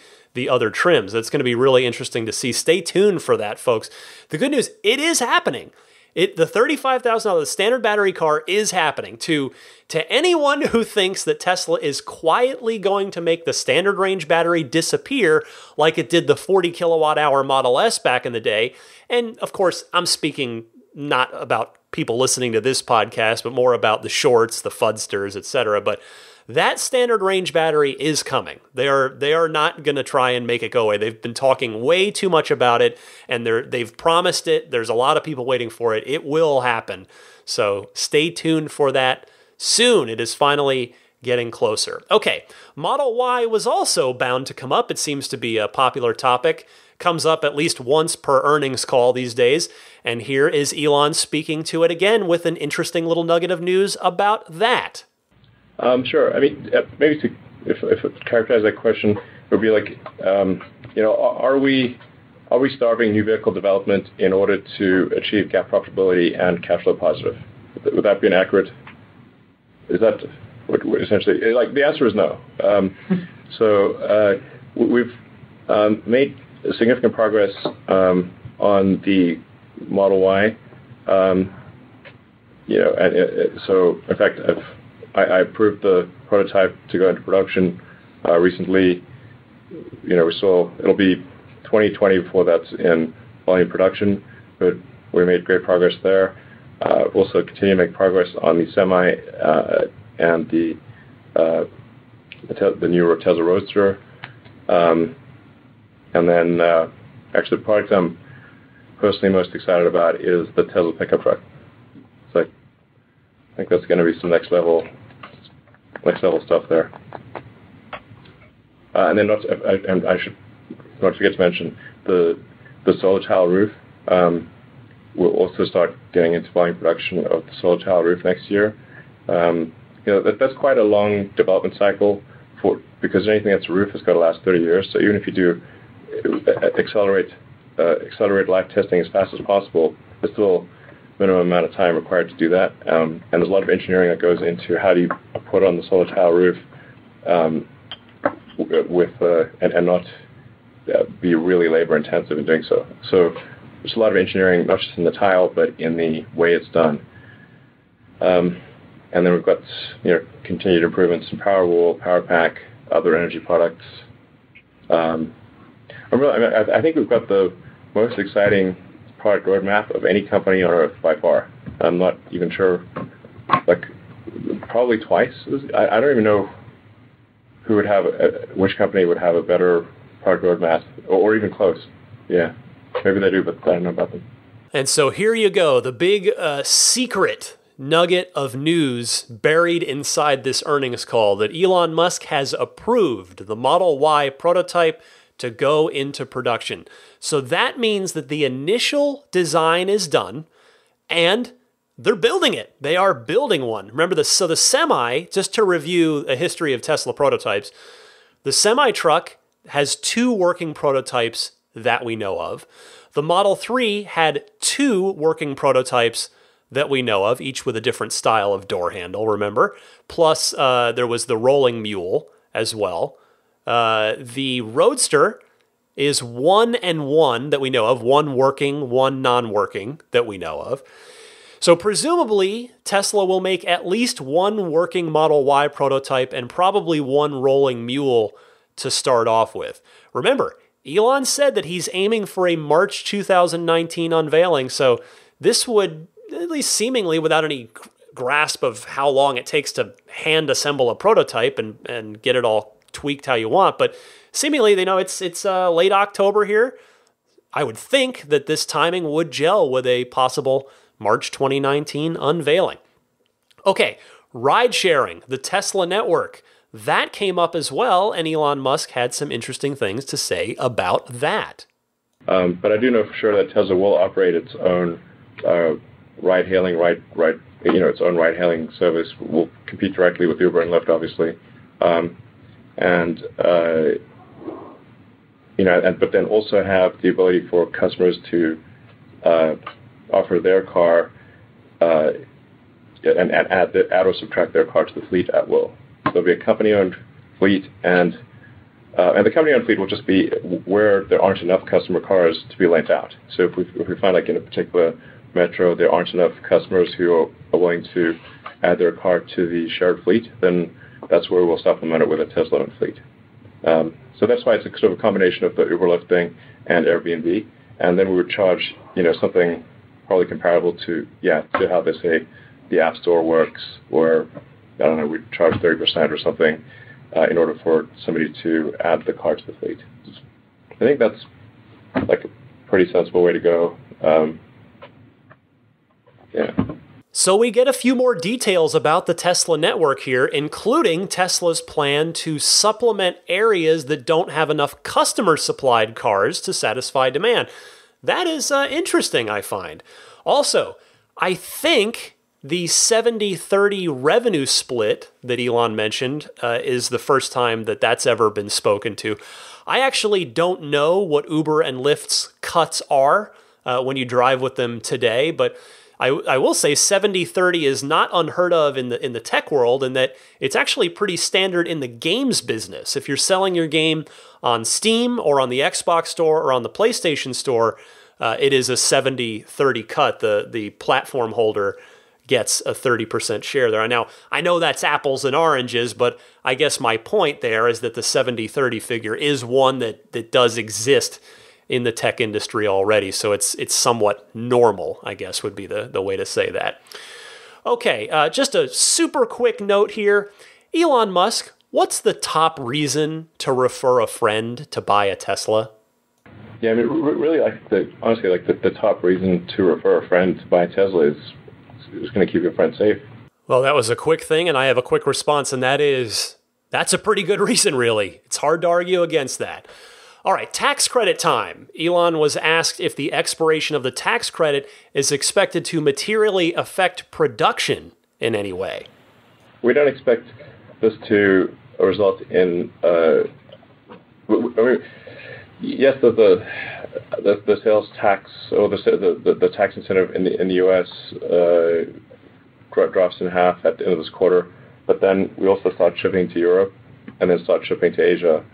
other trims? That's going to be really interesting to see. Stay tuned for that, folks. The good news, it is happening. The $35,000 standard battery car is happening. To anyone who thinks that Tesla is quietly going to make the standard range battery disappear like it did the 40 kilowatt hour Model S back in the day, and of course, I'm speaking not about people listening to this podcast, but more about the shorts, the fudsters, etc. But that standard range battery is coming. They are not going to try and make it go away. They've been talking way too much about it, and they've promised it. There's a lot of people waiting for it. It will happen. So stay tuned for that soon. It is finally getting closer. Okay, Model Y was also bound to come up. It seems to be a popular topic. Comes up at least once per earnings call these days. And here is Elon speaking to it again with an interesting little nugget of news about that. Sure. I mean, maybe if to characterize that question, it would be like, are we starving new vehicle development in order to achieve GAAP profitability and cash flow positive? Would that be an accurate? Is that what essentially? Like the answer is no. We've made significant progress on the Model Y. So in fact, I approved the prototype to go into production recently. We saw it'll be 2020 before that's in volume production, but we made great progress there. Also continue to make progress on the Semi and the newer Tesla Roadster. And then actually the product I'm personally most excited about is the Tesla pickup truck. So I think that's going to be some next level stuff there. And then I should not forget to mention the solar tile roof. We'll also start getting into volume production of the solar tile roof next year. That's quite a long development cycle because anything that's a roof has got to last 30 years. So even if you do accelerate life testing as fast as possible, there's still minimum amount of time required to do that. And there's a lot of engineering that goes into how do you put on the solar tile roof and not be really labor intensive in doing so. So there's a lot of engineering, not just in the tile, but in the way it's done. And then we've got continued improvements in Powerwall, PowerPack, other energy products. I think we've got the most exciting product roadmap of any company on Earth by far. I'm not even sure, probably twice. I don't even know who would have which company would have a better product roadmap, or even close. Yeah, maybe they do, but I don't know about them. And so here you go, the big secret nugget of news buried inside this earnings call that Elon Musk has approved the Model Y prototype to go into production. So that means that the initial design is done and they're building it. They are building one. Remember the Semi, just to review a history of Tesla prototypes, the Semi truck has 2 working prototypes that we know of. The Model 3 had 2 working prototypes that we know of, each with a different style of door handle, remember? Plus, there was the rolling mule as well. The Roadster is 1 and 1 that we know of, 1 working, 1 non-working that we know of. So presumably, Tesla will make at least 1 working Model Y prototype and probably 1 rolling mule to start off with. Remember, Elon said that he's aiming for a March 2019 unveiling, so this would, at least seemingly without any grasp of how long it takes to hand assemble a prototype and get it all tweaked how you want, but seemingly they know it's late October here. I would think that this timing would gel with a possible March 2019 unveiling. Okay, Ride sharing, the Tesla network. That came up as well, and Elon Musk had some interesting things to say about that. But I do know for sure that Tesla will operate its own ride-hailing, its own ride-hailing service. Will compete directly with Uber and Lyft, obviously, but then also have the ability for customers to offer their car and add or subtract their car to the fleet at will. So there'll be a company-owned fleet, and the company-owned fleet will just be where there aren't enough customer cars to be lent out. So if we find, like in a particular metro, there aren't enough customers who are willing to add their car to the shared fleet, then that's where we'll supplement it with a Tesla-owned fleet. So that's why it's a sort of a combination of the Uber, Lyft thing and Airbnb, and then we would charge something probably comparable to how they say the App Store works, or I don't know, we'd charge 30% or something in order for somebody to add the car to the fleet. I think that's like a pretty sensible way to go. So we get a few more details about the Tesla network here, including Tesla's plan to supplement areas that don't have enough customer-supplied cars to satisfy demand. That is interesting, I find. Also, I think the 70-30 revenue split that Elon mentioned is the first time that that's ever been spoken to. I actually don't know what Uber and Lyft's cuts are when you drive with them today, but I will say 70-30 is not unheard of in the tech world, in that it's actually pretty standard in the games business. If you're selling your game on Steam or on the Xbox Store or on the PlayStation Store, it is a 70-30 cut. The platform holder gets a 30% share there. Now, I know that's apples and oranges, but I guess my point there is that the 70-30 figure is one that does exist in the tech industry already, so it's somewhat normal, I guess would be the way to say that. Okay, just a super quick note here. Elon Musk, what's the top reason to refer a friend to buy a Tesla? Yeah, I mean, really, honestly, the top reason to refer a friend to buy a Tesla is going to keep your friend safe. Well, that was a quick thing, and I have a quick response, and that is, that's a pretty good reason, really. It's hard to argue against that. All right, tax credit time. Elon was asked if the expiration of the tax credit is expected to materially affect production in any way. We don't expect this to result in, yes, the sales tax or the tax incentive in the U.S. Drops in half at the end of this quarter, but then we also start shipping to Europe and then start shipping to Asia.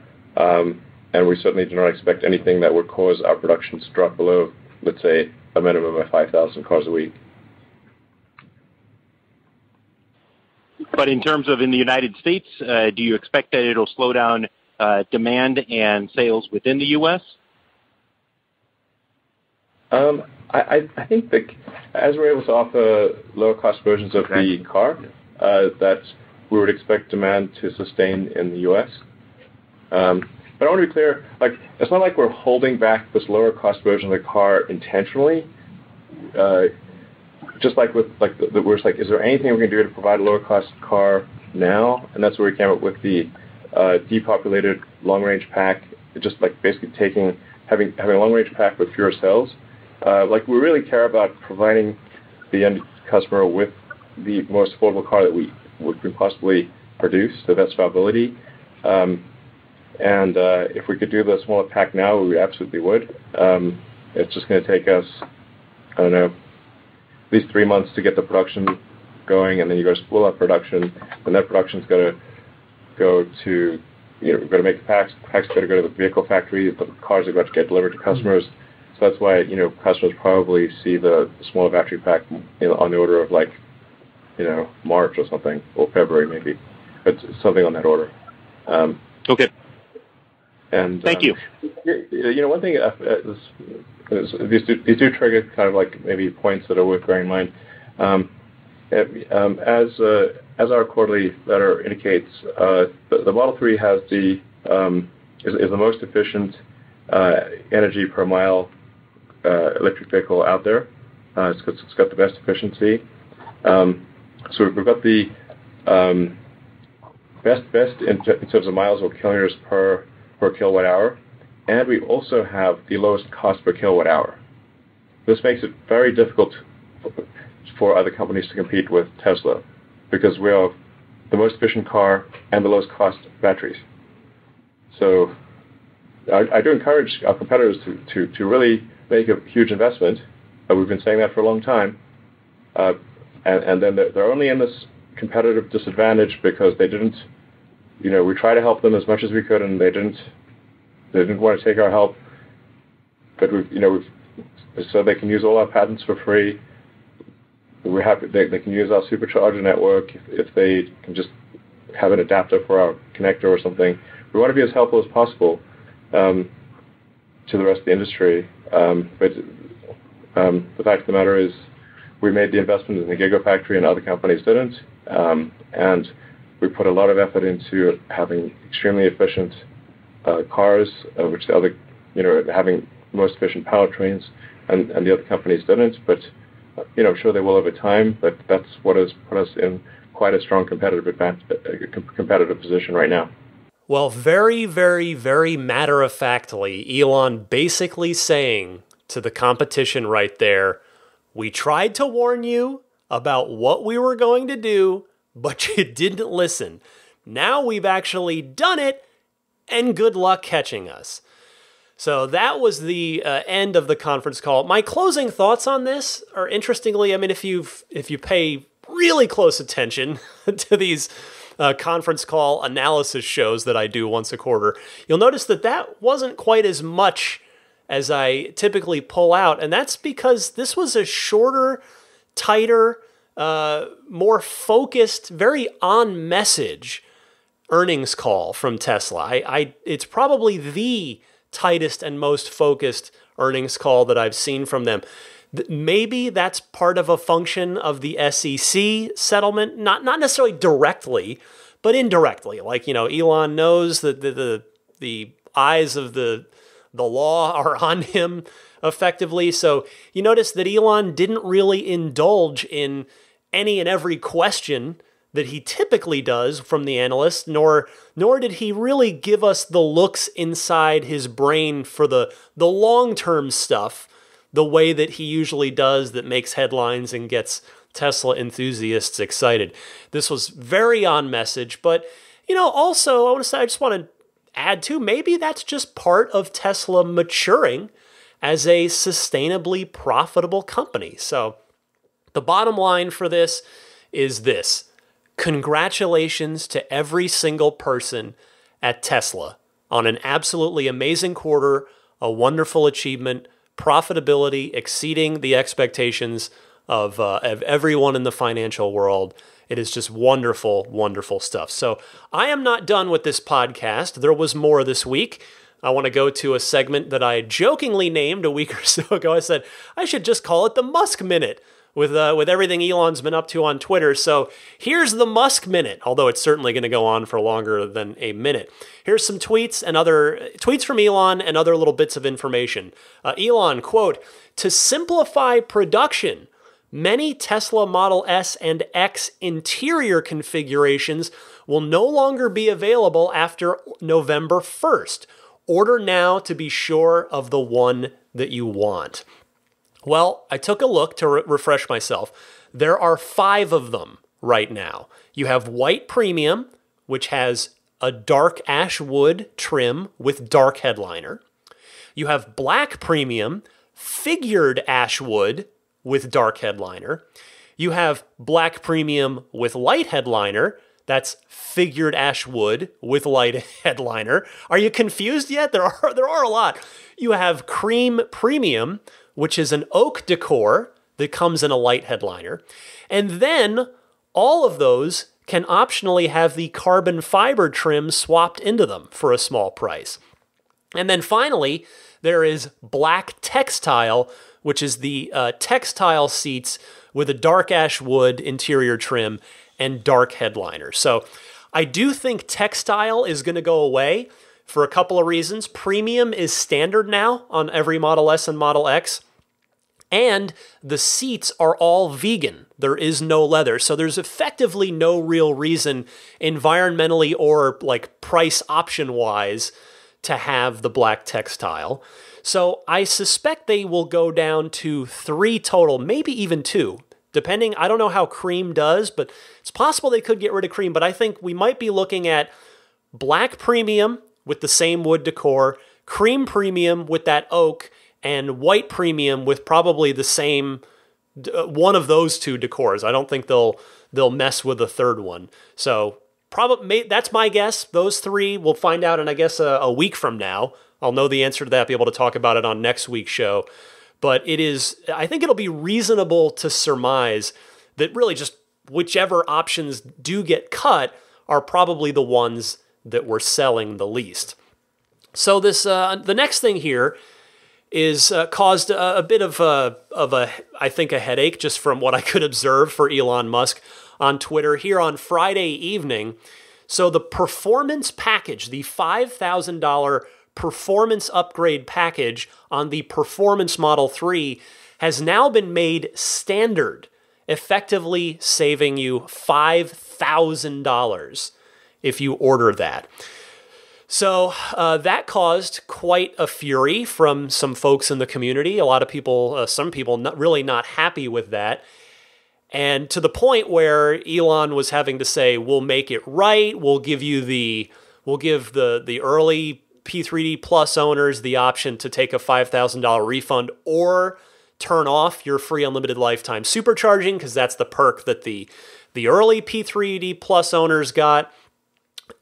And we certainly do not expect anything that would cause our production to drop below, let's say, a minimum of 5,000 cars a week. But in terms of in the United States, do you expect that it'll slow down demand and sales within the U.S.? I think that as we're able to offer lower-cost versions of the car, that we would expect demand to sustain in the U.S. But I want to be clear, it's not like we're holding back this lower-cost version of the car intentionally. Just like with we're just is there anything we can do to provide a lower-cost car now? And that's where we came up with the depopulated long-range pack. Just basically having a long-range pack with fewer cells. We really care about providing the end customer with the most affordable car that we could possibly produce. So that's viability. And if we could do the smaller pack now, we absolutely would. It's just going to take us, I don't know, at least 3 months to get the production going, and then you've got to spool up production, and that production's got to go to, we've got to make the packs got to go to the vehicle factory, the cars are got to get delivered to customers. So that's why, customers probably see the smaller battery pack on the order of March or something, or February maybe. But something on that order. Okay. And thank you. One thing these do trigger kind of maybe points that are worth bearing in mind. As our quarterly letter indicates, the Model 3 has is the most efficient energy per mile electric vehicle out there. It's got the best efficiency. So we've got the best in terms of miles or kilometers per kilowatt hour, and we also have the lowest cost per kilowatt hour. This makes it very difficult for other companies to compete with Tesla because we are the most efficient car and the lowest cost batteries. So I do encourage our competitors to really make a huge investment. We've been saying that for a long time. And then they're only in this competitive disadvantage because they didn't, we tried to help them as much as we could, and they didn't want to take our help. But so they can use all our patents for free. They can use our supercharger network if they can just have an adapter for our connector or something. We want to be as helpful as possible to the rest of the industry. But the fact of the matter is, we made the investment in the Gigafactory and other companies didn't. And we put a lot of effort into having extremely efficient cars, which the other, having most efficient powertrains, and the other companies didn't. But I'm sure they will over time. But that's what has put us in quite a strong competitive position right now. Well, very, very, very matter-of-factly, Elon basically saying to the competition right there, we tried to warn you about what we were going to do, but you didn't listen. Now we've actually done it, and good luck catching us. So that was the end of the conference call. My closing thoughts on this are, interestingly, if you pay really close attention to these conference call analysis shows that I do once a quarter, you'll notice that wasn't quite as much as I typically pull out, and that's because this was a shorter, tighter, more focused, very on-message earnings call from Tesla. It's probably the tightest and most focused earnings call that I've seen from them. Maybe that's part of a function of the SEC settlement, not necessarily directly, but indirectly. Like, Elon knows that the eyes of the law are on him effectively. So you notice that Elon didn't really indulge in any and every question that he typically does from the analysts, nor did he really give us the looks inside his brain for the long-term stuff, the way that he usually does that makes headlines and gets Tesla enthusiasts excited. This was very on message, but also I just want to add to, maybe that's just part of Tesla maturing as a sustainably profitable company. So the bottom line for this is this. Congratulations to every single person at Tesla on an absolutely amazing quarter, a wonderful achievement, profitability exceeding the expectations of everyone in the financial world. It is just wonderful, wonderful stuff. So I am not done with this podcast. There was more this week. I want to go to a segment that I jokingly named a week or so ago. I said I should just call it the Musk Minute with everything Elon's been up to on Twitter. So here's the Musk Minute, although it's certainly going to go on for longer than a minute. Here's some tweets and other tweets from Elon and other little bits of information. Elon, quote, "To simplify production, many Tesla Model S and X interior configurations will no longer be available after November 1st. Order now to be sure of the one that you want." Well, I took a look to refresh myself. There are 5 of them right now. You have White Premium, which has a dark ash wood trim with dark headliner. You have Black Premium, figured ash wood with dark headliner. You have Black Premium with light headliner. That's figured ash wood with light headliner. Are you confused yet? There are a lot. You have Cream Premium, which is an oak decor that comes in a light headliner. And then all of those can optionally have the carbon fiber trim swapped into them for a small price. And then finally, there is Black Textile, which is the textile seats with a dark ash wood interior trim and dark headliner. So I do think textile is going to go away for a couple of reasons. Premium is standard now on every Model S and Model X. And the seats are all vegan. There is no leather. So there's effectively no real reason environmentally or like price option wise to have the black textile. So I suspect they will go down to 3 total, maybe even 2, depending. I don't know how cream does, but it's possible they could get rid of cream. But I think we might be looking at black premium with the same wood decor, cream premium with that oak, and white premium with probably the same one of those 2 decors. I don't think they'll mess with the third one. So probably that's my guess. Those 3 we'll find out in, I guess, a week from now. I'll know the answer to that, be able to talk about it on next week's show. But I think it'll be reasonable to surmise that really just whichever options do get cut are probably the ones that we're selling the least. So the next thing here is caused a bit of I think a headache just from what I could observe for Elon Musk on Twitter here on Friday evening. So the performance package, the $5,000 performance upgrade package on the Performance Model 3 has now been made standard, effectively saving you $5,000 if you order that. So that caused quite a fury from some folks in the community. A lot of people, some people really not happy with that. And to the point where Elon was having to say, we'll make it right. We'll give the early P3D Plus owners the option to take a $5,000 refund or turn off your free unlimited lifetime supercharging, because that's the perk that the early P3D Plus owners got.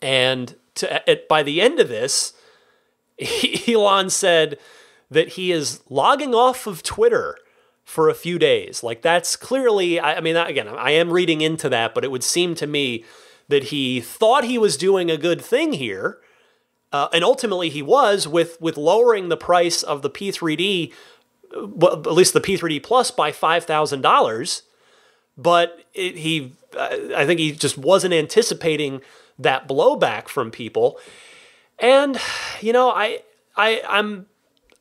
And by the end of this, Elon said that he is logging off of Twitter for a few days. Like, that's clearly, I mean, again, I am reading into that, but it would seem to me that he thought he was doing a good thing here. And ultimately he was with lowering the price of the P3D, well, at least the P3D Plus, by $5,000. But I think he just wasn't anticipating that blowback from people. And, you know, I'm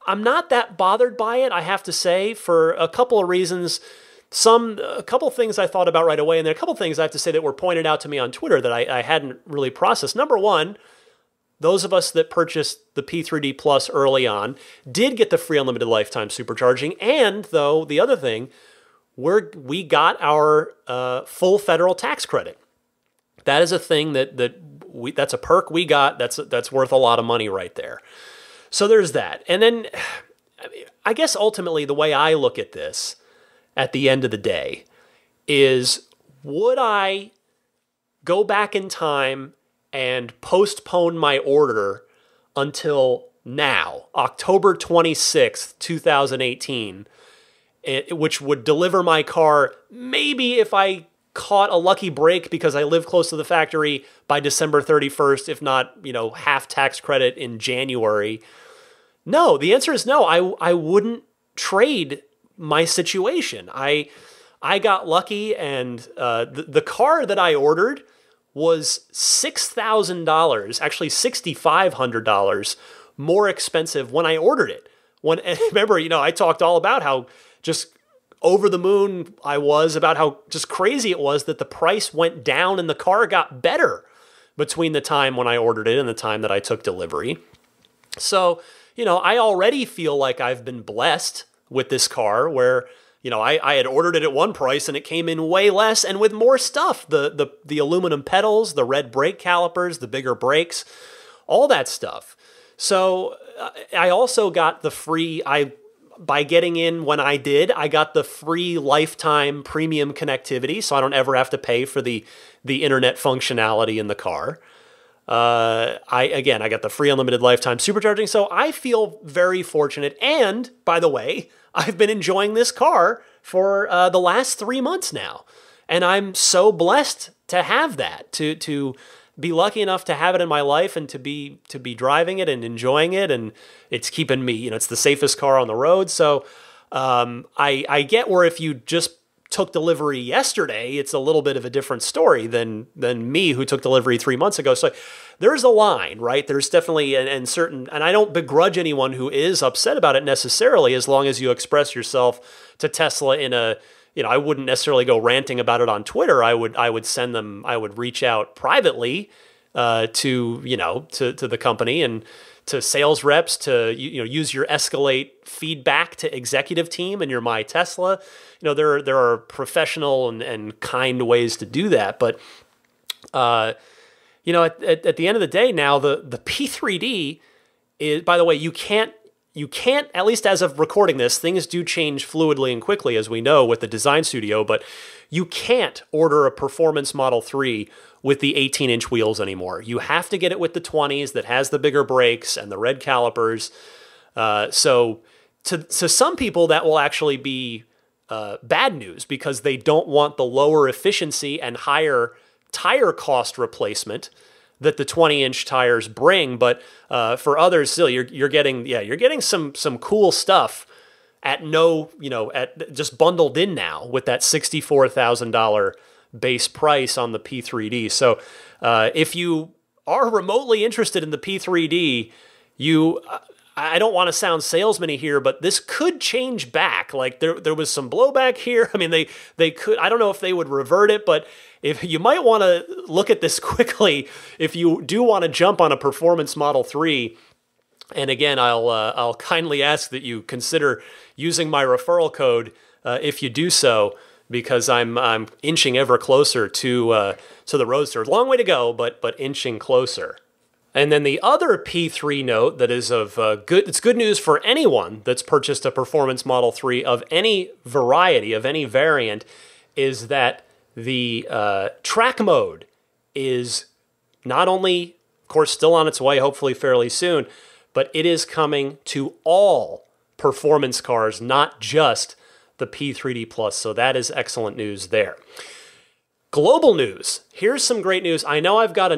not that bothered by it, I have to say, for a couple of reasons. A couple of things I thought about right away, and then a couple of things I have to say that were pointed out to me on Twitter that I hadn't really processed. Number one, those of us that purchased the P3D Plus early on did get the free unlimited lifetime supercharging, and though the other thing, we got our full federal tax credit. That is a thing that's a perk we got. That's worth a lot of money right there. So there's that. And then I guess ultimately the way I look at this at the end of the day is, would I go back in time and postpone my order until now, October 26th, 2018, which would deliver my car maybe if I caught a lucky break because I live close to the factory by December 31st, if not, half tax credit in January? No, the answer is no. I wouldn't trade my situation. I got lucky, and the car that I ordered was $6,000, actually $6,500 more expensive when I ordered it. Remember, I talked all about how just over the moon I was about how just crazy it was that the price went down and the car got better between the time when I ordered it and the time that I took delivery. So, I already feel like I've been blessed with this car where, I had ordered it at one price and it came in way less and with more stuff. The aluminum pedals, the red brake calipers, the bigger brakes, all that stuff. So I also got the free, by getting in when I did, I got the free lifetime premium connectivity, so I don't ever have to pay for the internet functionality in the car. I got the free unlimited lifetime supercharging, so I feel very fortunate. And by the way, I've been enjoying this car for the last 3 months now, and I'm so blessed to have that, to be lucky enough to have it in my life and to be driving it and enjoying it, and it's keeping me, it's the safest car on the road. So I get where if you just took delivery yesterday, it's a little bit of a different story than me who took delivery 3 months ago. So there's a line, right? There's definitely and certain, and I don't begrudge anyone who is upset about it necessarily, as long as you express yourself to Tesla in a, I wouldn't necessarily go ranting about it on Twitter. I would reach out privately to the company and to sales reps to use your Escalate feedback to executive team and your My Tesla. There are professional and kind ways to do that, but at the end of the day, now the P3D is, by the way, you can't, at least as of recording this, things do change fluidly and quickly, as we know, with the design studio, but you can't order a performance Model 3 with the 18-inch wheels anymore. You have to get it with the 20s that has the bigger brakes and the red calipers. So to some people, that will actually be bad news, because they don't want the lower efficiency and higher tire cost replacement that the 20-inch tires bring. But for others, still, you're getting some cool stuff at just bundled in now with that $64,000 base price on the P3D. So if you are remotely interested in the P3D, I don't want to sound salesman-y here, but this could change back. Like there was some blowback here. I mean, they could, I don't know if they would revert it, but if you might want to look at this quickly, if you do want to jump on a performance Model 3, and again, I'll kindly ask that you consider using my referral code if you do so, because I'm inching ever closer to the Roadster. Long way to go, but inching closer. And then the other P3 note that is it's good news for anyone that's purchased a performance Model 3 of any variety, of any variant, is that the track mode is not only, of course, still on its way, hopefully fairly soon, but it is coming to all performance cars, not just the P3D Plus. So that is excellent news there. Global news. Here's some great news. I know I've got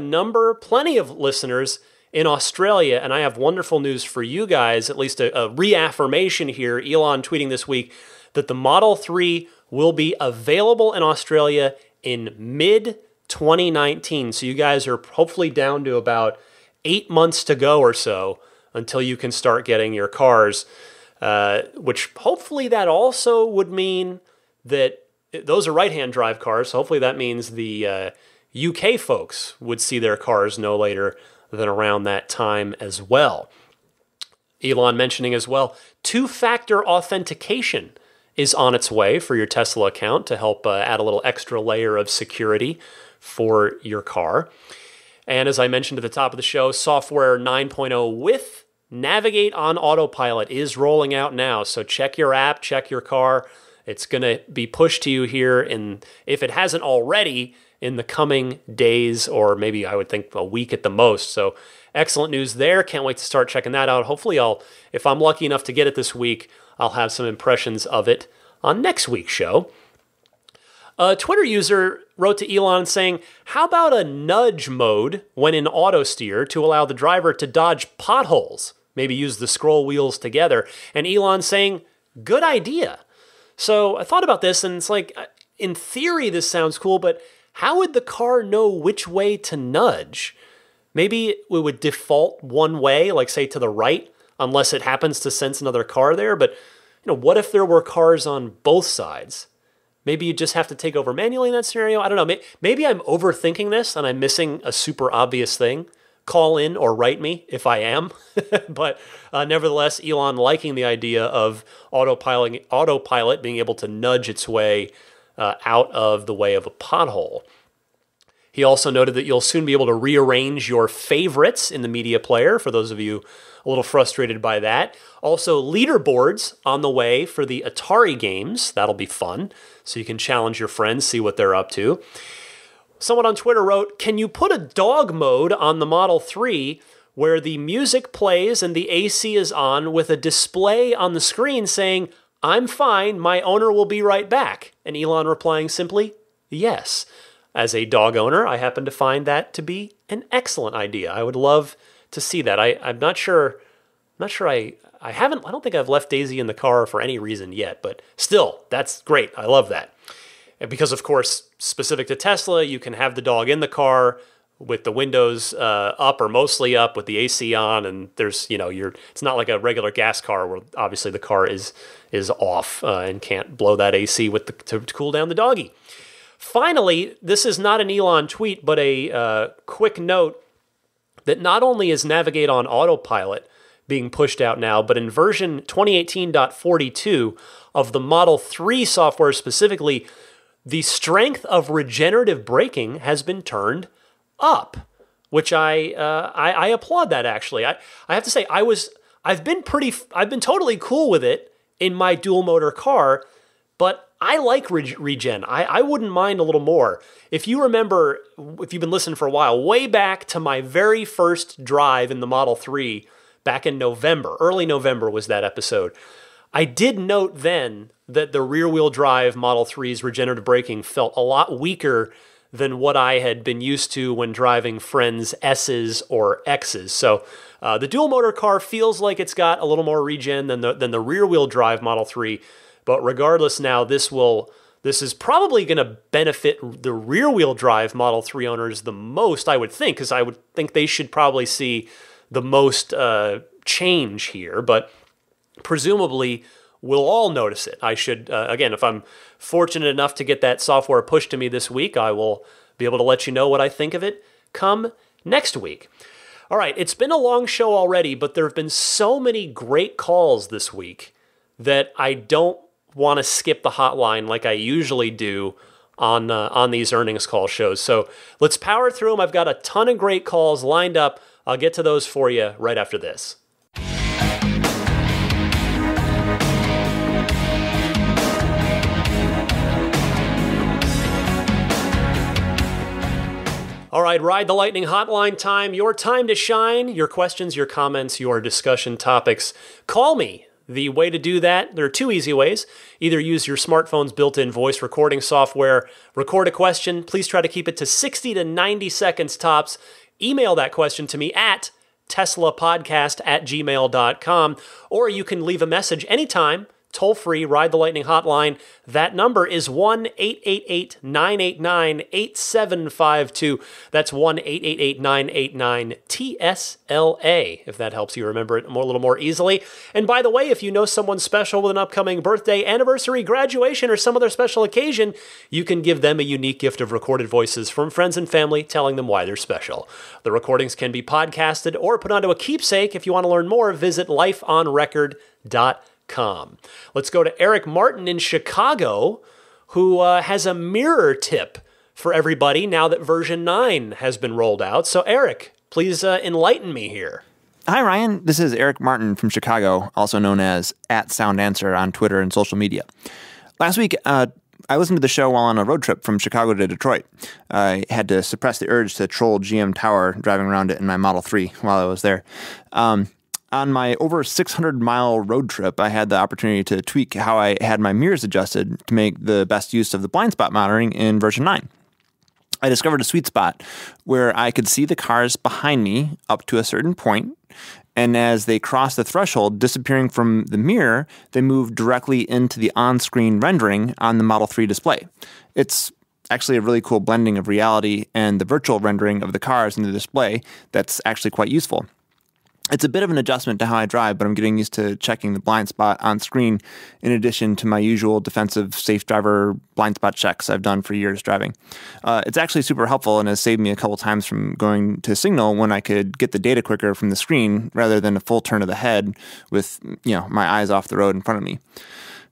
plenty of listeners in Australia, and I have wonderful news for you guys, at least a reaffirmation here. Elon tweeting this week that the Model 3 will be available in Australia in mid-2019. So you guys are hopefully down to about 8 months to go or so until you can start getting your cars, which hopefully that also would mean that those are right-hand drive cars. So hopefully that means the UK folks would see their cars no later than around that time as well. Elon mentioning as well, two-factor authentication is on its way for your Tesla account to help add a little extra layer of security for your car. And as I mentioned at the top of the show, software 9.0 with Navigate on Autopilot is rolling out now. So check your app, check your car. It's going to be pushed to you here, if it hasn't already, in the coming days, or maybe I would think a week at the most. So excellent news there. Can't wait to start checking that out. Hopefully if I'm lucky enough to get it this week, I'll have some impressions of it on next week's show. A Twitter user wrote to Elon saying, how about a nudge mode when in auto steer to allow the driver to dodge potholes? Maybe use the scroll wheels together. And Elon saying, good idea. So I thought about this, and it's like, in theory, this sounds cool, but how would the car know which way to nudge? Maybe it would default one way, like say to the right, unless it happens to sense another car there. But what if there were cars on both sides? Maybe you just have to take over manually in that scenario. I don't know. Maybe I'm overthinking this and I'm missing a super obvious thing. Call in or write me if I am. But nevertheless, Elon liking the idea of autopilot being able to nudge its way out of the way of a pothole. He also noted that you'll soon be able to rearrange your favorites in the media player, for those of you a little frustrated by that. Also, leaderboards on the way for the Atari games. That'll be fun. So you can challenge your friends, see what they're up to. Someone on Twitter wrote, can you put a dog mode on the Model 3 where the music plays and the AC is on with a display on the screen saying, I'm fine, my owner will be right back? And Elon replying simply, yes. As a dog owner, I happen to find that to be an excellent idea. I would love to see that. I'm not sure not sure I don't think I've left Daisy in the car for any reason yet, but still, that's great. I love that. And because, of course, specific to Tesla, you can have the dog in the car with the windows up or mostly up with the AC on, and there's, it's not like a regular gas car where obviously the car is off and can't blow that AC to cool down the doggy. Finally, this is not an Elon tweet, but a quick note that not only is Navigate on Autopilot being pushed out now, but in version 2018.42 of the Model 3 software specifically, the strength of regenerative braking has been turned up, which I applaud that actually. I have to say I've been totally cool with it in my dual motor car, but I like regen. I wouldn't mind a little more. If you remember, if you've been listening for a while, way back to my very first drive in the Model 3 back in November, early November was that episode. I did note then that the rear-wheel drive Model 3's regenerative braking felt a lot weaker than what I had been used to when driving friends' S's or X's. So the dual motor car feels like it's got a little more regen than the rear-wheel drive Model 3. But regardless now, this is probably going to benefit the rear-wheel drive Model 3 owners the most, I would think, because I would think they should probably see the most change here. But presumably, we'll all notice it. I should, again, if I'm fortunate enough to get that software pushed to me this week, I will be able to let you know what I think of it come next week. All right, it's been a long show already, but there have been so many great calls this week that I don't want to skip the hotline like I usually do on these earnings call shows. So let's power through them. I've got a ton of great calls lined up. I'll get to those for you right after this. All right, Ride the Lightning hotline time. Your time to shine. Your questions, your comments, your discussion topics. Call me. The way to do that, there are two easy ways. Either use your smartphone's built-in voice recording software, record a question. Please try to keep it to 60 to 90 seconds tops. Email that question to me at teslapodcast@gmail.com, or you can leave a message anytime, toll-free, Ride the Lightning hotline. That number is 1-888-989-8752. That's 1-888-989-TSLA, if that helps you remember it a little more easily. And by the way, if you know someone special with an upcoming birthday, anniversary, graduation, or some other special occasion, you can give them a unique gift of recorded voices from friends and family telling them why they're special. The recordings can be podcasted or put onto a keepsake. If you want to learn more, visit lifeonrecord.com. Let's go to Eric Martin in Chicago, who has a mirror tip for everybody now that version 9 has been rolled out. So Eric, please enlighten me here. Hi, Ryan. This is Eric Martin from Chicago, also known as @SoundAnswer on Twitter and social media. Last week, I listened to the show while on a road trip from Chicago to Detroit. I had to suppress the urge to troll GM Tower driving around it in my Model 3 while I was there. On my over 600-mile road trip, I had the opportunity to tweak how I had my mirrors adjusted to make the best use of the blind spot monitoring in version 9. I discovered a sweet spot where I could see the cars behind me up to a certain point, and as they crossed the threshold, disappearing from the mirror, they moved directly into the on-screen rendering on the Model 3 display. It's actually a really cool blending of reality and the virtual rendering of the cars in the display that's actually quite useful. It's a bit of an adjustment to how I drive, but I'm getting used to checking the blind spot on screen in addition to my usual defensive safe driver blind spot checks I've done for years driving. It's actually super helpful and has saved me a couple times from going to Signal when I could get the data quicker from the screen rather than a full turn of the head with, my eyes off the road in front of me.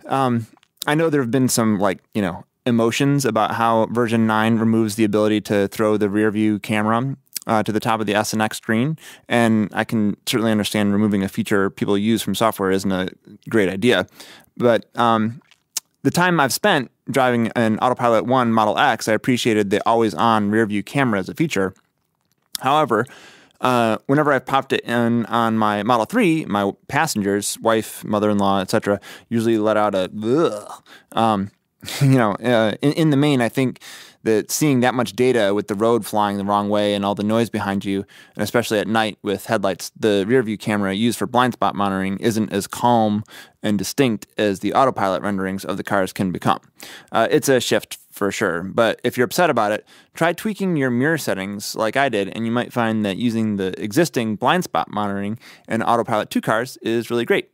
I know there have been some emotions about how version 9 removes the ability to throw the rear view camera to the top of the S and X screen, and I can certainly understand removing a feature people use from software isn't a great idea. But the time I've spent driving an Autopilot 1 Model X, I appreciated the always-on rear-view camera as a feature. However, whenever I've popped it in on my Model 3, my passengers, wife, mother-in-law, etc., usually let out a ugh. In the main, I think that seeing that much data with the road flying the wrong way and all the noise behind you, and especially at night with headlights, the rear view camera used for blind spot monitoring isn't as calm and distinct as the autopilot renderings of the cars can become. It's a shift for sure, but if you're upset about it, try tweaking your mirror settings like I did, and you might find that using the existing blind spot monitoring in Autopilot 2 cars is really great.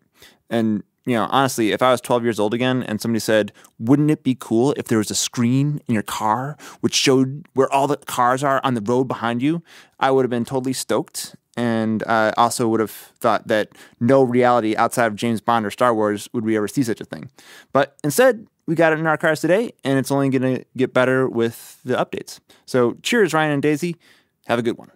And honestly, if I was 12 years old again and somebody said, wouldn't it be cool if there was a screen in your car which showed where all the cars are on the road behind you, I would have been totally stoked. And I also would have thought that no reality outside of James Bond or Star Wars would we ever see such a thing. But instead, we got it in our cars today, and it's only going to get better with the updates. So cheers, Ryan and Daisy. Have a good one.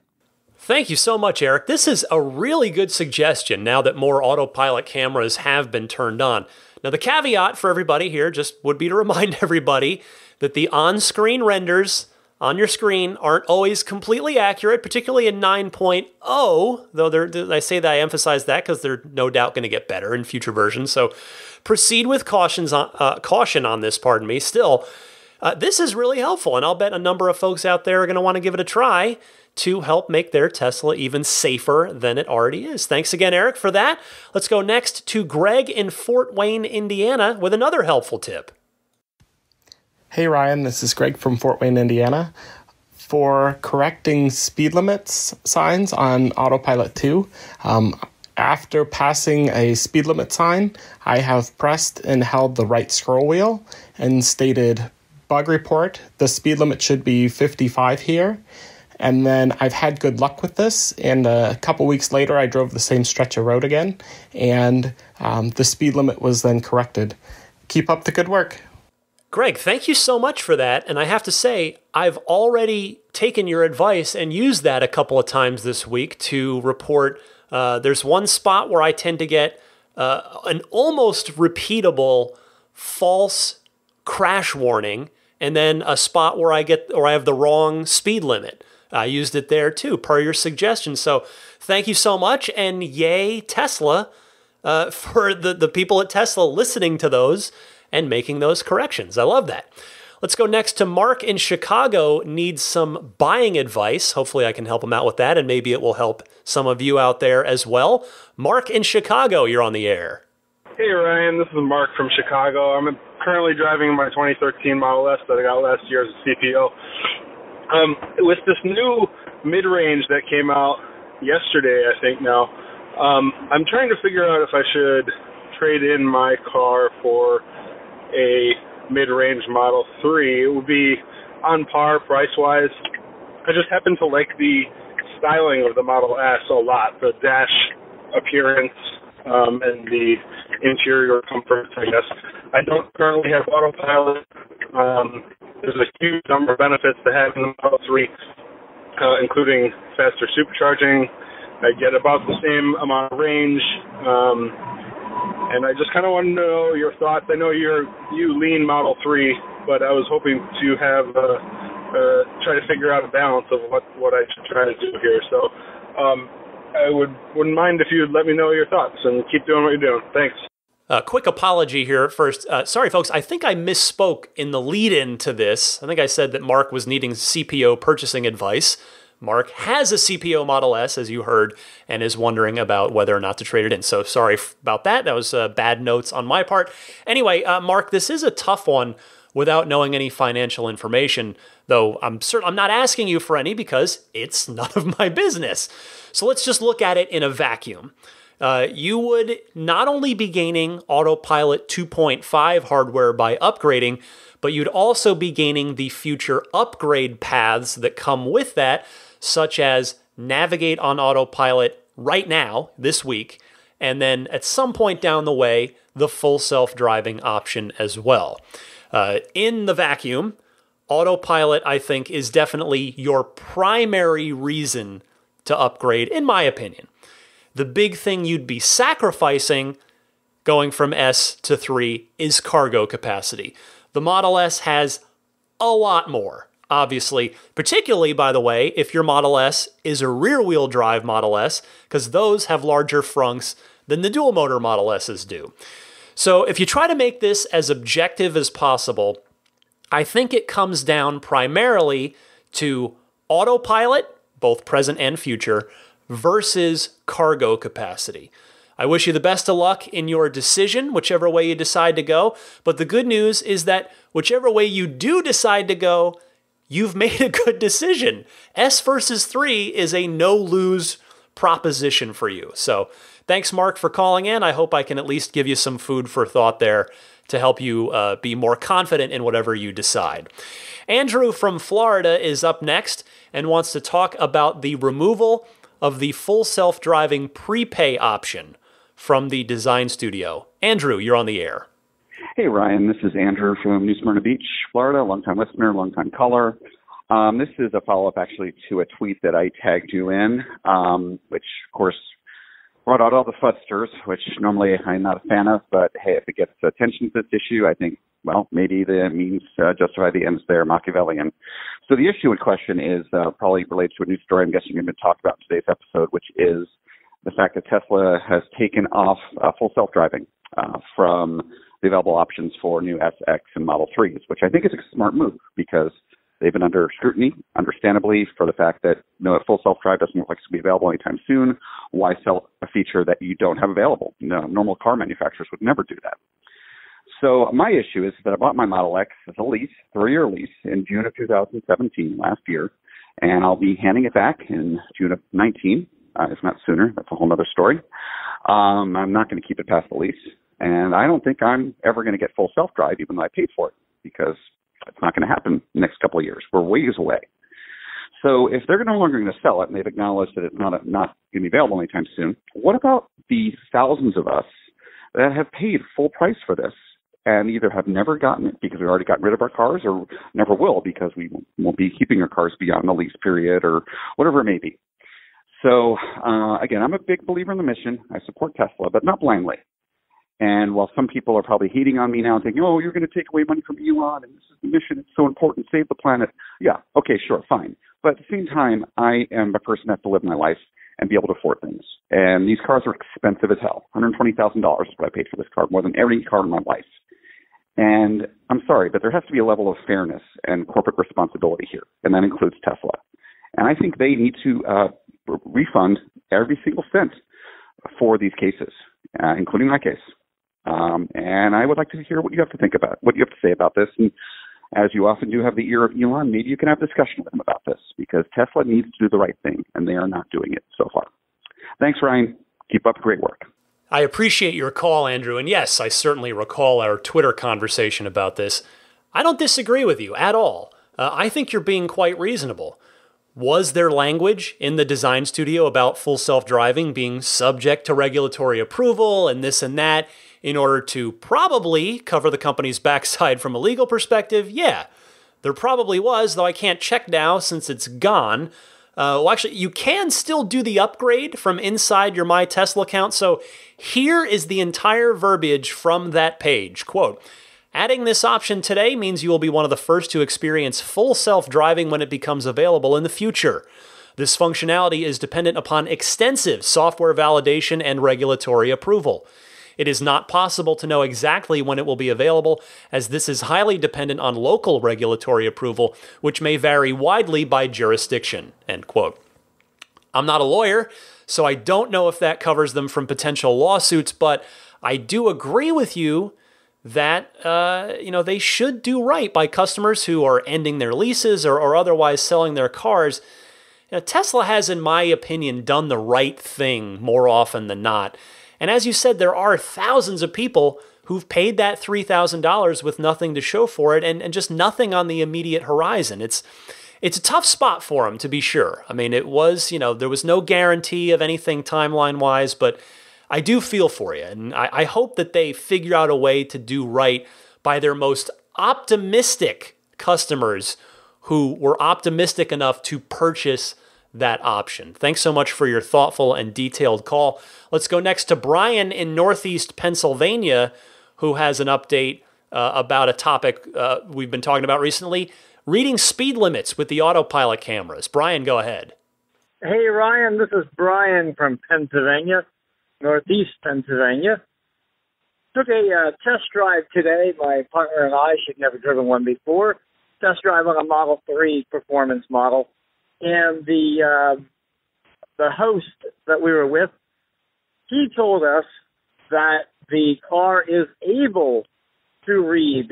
Thank you so much, Eric. This is a really good suggestion now that more autopilot cameras have been turned on. Now, the caveat for everybody here just would be to remind everybody that the on-screen renders on your screen aren't always completely accurate, particularly in 9.0, though I say that I emphasize that because they're no doubt going to get better in future versions. So proceed with caution on this, pardon me. Still, this is really helpful, and I'll bet a number of folks out there are going to want to give it a try to help make their Tesla even safer than it already is. Thanks again, Eric, for that. Let's go next to Greg in Fort Wayne, Indiana, with another helpful tip. Hey, Ryan, this is Greg from Fort Wayne, Indiana. For correcting speed limits signs on Autopilot 2, after passing a speed limit sign, I have pressed and held the right scroll wheel and stated, bug report, the speed limit should be 55 here. And then I've had good luck with this, and a couple weeks later I drove the same stretch of road again, and the speed limit was then corrected. Keep up the good work. Greg, thank you so much for that, and I have to say, I've already taken your advice and used that a couple of times this week to report. There's one spot where I tend to get an almost repeatable false crash warning, and then a spot where I have the wrong speed limit. I used it there too, per your suggestion. So thank you so much, and yay Tesla for the people at Tesla listening to those and making those corrections. I love that. Let's go next to Mark in Chicago. Needs some buying advice. Hopefully I can help him out with that, and maybe it will help some of you out there as well. Mark in Chicago, you're on the air. Hey Ryan, this is Mark from Chicago. I'm currently driving my 2013 Model S that I got last year as a CPO. With this new mid-range that came out yesterday, I think now, I'm trying to figure out if I should trade in my car for a mid-range Model 3. It would be on par price-wise. I just happen to like the styling of the Model S a lot, the dash appearance and the interior comfort, I guess. I don't currently have autopilot. There's a huge number of benefits to having the Model 3, including faster supercharging. I get about the same amount of range. And I just kind of want to know your thoughts. I know you lean Model 3, but I was hoping to have try to figure out a balance of what I should try to do here. So I wouldn't mind if you'd let me know your thoughts, and keep doing what you're doing. Thanks. Quick apology here first. Sorry, folks. I think I misspoke in the lead-in to this. I think I said that Mark was needing CPO purchasing advice. Mark has a CPO Model S, as you heard, and is wondering about whether or not to trade it in. So sorry about that. That was bad notes on my part. Anyway, Mark, this is a tough one without knowing any financial information, though I'm not asking you for any because it's none of my business. So let's just look at it in a vacuum. You would not only be gaining Autopilot 2.5 hardware by upgrading, but you'd also be gaining the future upgrade paths that come with that, such as navigate on Autopilot right now, this week, and then at some point down the way, the full self-driving option as well. In the vacuum, Autopilot, I think, is definitely your primary reason to upgrade, in my opinion. The big thing you'd be sacrificing going from S to 3 is cargo capacity. The Model S has a lot more, obviously, particularly, by the way, if your Model S is a rear-wheel drive Model S, because those have larger frunks than the dual-motor Model S's do. So if you try to make this as objective as possible, I think it comes down primarily to autopilot, both present and future, versus cargo capacity. I wish you the best of luck in your decision, whichever way you decide to go. But the good news is that whichever way you do decide to go, you've made a good decision. S versus 3 is a no-lose proposition for you. So thanks, Mark, for calling in. I hope I can at least give you some food for thought there to help you be more confident in whatever you decide. Andrew from Florida is up next and wants to talk about the removal of the full self-driving prepay option from the design studio. Andrew, you're on the air. Hey, Ryan. This is Andrew from New Smyrna Beach, Florida. Longtime listener, longtime caller. This is a follow-up, actually, to a tweet that I tagged you in, which, of course, brought out all the fudsters, which normally I'm not a fan of. But, hey, if it gets attention to this issue, I think, well, maybe the means justify the ends there, Machiavellian. So the issue in question is probably related to a news story I'm guessing you've been talking about in today's episode, which is the fact that Tesla has taken off full self-driving from the available options for new SX and Model 3s, which I think is a smart move because they've been under scrutiny, understandably, for the fact that full self-drive doesn't look like it's going to be available anytime soon. Why sell a feature that you don't have available? No, normal car manufacturers would never do that. So my issue is that I bought my Model X as a lease, 3-year lease, in June of 2017, last year, and I'll be handing it back in June of 19, if not sooner. That's a whole other story. I'm not going to keep it past the lease, and I don't think I'm ever going to get full self-drive, even though I paid for it, because it's not going to happen in the next couple of years. We're ways away. So if they're no longer going to sell it, and they've acknowledged that it's not going to be available anytime soon, what about the thousands of us that have paid full price for this and either have never gotten it because we've already gotten rid of our cars, or never will because we won't be keeping our cars beyond the lease period, or whatever it may be? So, again, I'm a big believer in the mission. I support Tesla, but not blindly. And while some people are probably hating on me now and thinking, oh, you're going to take away money from Elon, and this is the mission, it's so important, save the planet. Yeah, okay, sure, fine. But at the same time, I am a person that has to live my life and be able to afford things. And these cars are expensive as hell. $120,000 is what I paid for this car, more than every car in my life. And I'm sorry, but there has to be a level of fairness and corporate responsibility here, and that includes Tesla. And I think they need to refund every single cent for these cases, including my case. And I would like to hear what you have to think about, what you have to say about this. And as you often do have the ear of Elon, maybe you can have a discussion with him about this, because Tesla needs to do the right thing, and they are not doing it so far. Thanks, Ryan. Keep up the great work. I appreciate your call, Andrew. And yes, I certainly recall our Twitter conversation about this. I don't disagree with you at all. I think you're being quite reasonable. Was there language in the design studio about full self-driving being subject to regulatory approval and this and that in order to probably cover the company's backside from a legal perspective? Yeah, there probably was, though I can't check now since it's gone. Well, actually, you can still do the upgrade from inside your My Tesla account. So here is the entire verbiage from that page. Quote, adding this option today means you will be one of the first to experience full self-driving when it becomes available in the future. This functionality is dependent upon extensive software validation and regulatory approval. It is not possible to know exactly when it will be available, as this is highly dependent on local regulatory approval, which may vary widely by jurisdiction. End quote. I'm not a lawyer, so I don't know if that covers them from potential lawsuits, but I do agree with you that they should do right by customers who are ending their leases or otherwise selling their cars. Tesla has, in my opinion, done the right thing more often than not. And as you said, there are thousands of people who've paid that $3,000 with nothing to show for it and just nothing on the immediate horizon. It's a tough spot for them, to be sure. I mean, it was, there was no guarantee of anything timeline-wise, but I do feel for you. And I hope that they figure out a way to do right by their most optimistic customers who were optimistic enough to purchase that option. Thanks so much for your thoughtful and detailed call. Let's go next to Brian in Northeast Pennsylvania, who has an update about a topic we've been talking about recently, reading speed limits with the autopilot cameras. Brian, go ahead. Hey, Ryan, this is Brian from Pennsylvania, Northeast Pennsylvania. Took a test drive today. My partner and I, she'd never driven one before. Test drive on a Model 3 performance model. And the host that we were with, he told us that the car is able to read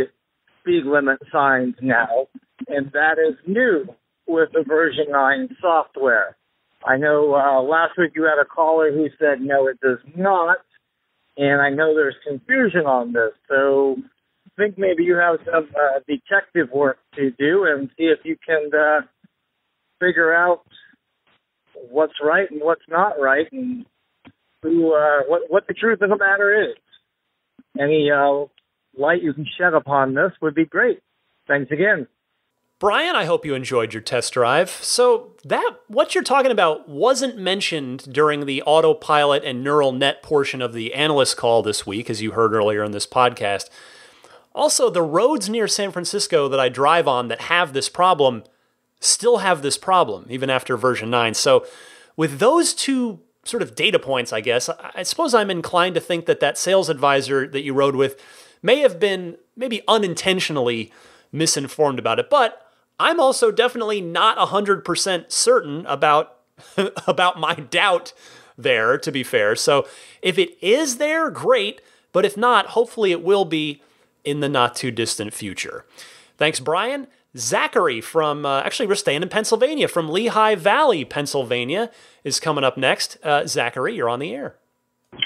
speed limit signs now, and that is new with the version 9 software. I know last week you had a caller who said, no, it does not. And I know there's confusion on this, so I think maybe you have some detective work to do and see if you can figure out what's right and what's not right, and who, what the truth of the matter is. Any light you can shed upon this would be great. Thanks again. Brian, I hope you enjoyed your test drive. So what you're talking about wasn't mentioned during the autopilot and neural net portion of the analyst call this week, as you heard earlier in this podcast. Also, the roads near San Francisco that I drive on that have this problem still have this problem, even after version 9. So with those two sort of data points, I guess, I suppose I'm inclined to think that sales advisor that you rode with may have been maybe unintentionally misinformed about it. But I'm also definitely not 100% certain about my doubt there, to be fair. So if it is there, great. But if not, hopefully it will be in the not too distant future. Thanks, Brian. Zachary from, actually we're staying in Pennsylvania, from Lehigh Valley, Pennsylvania, is coming up next. Zachary, you're on the air.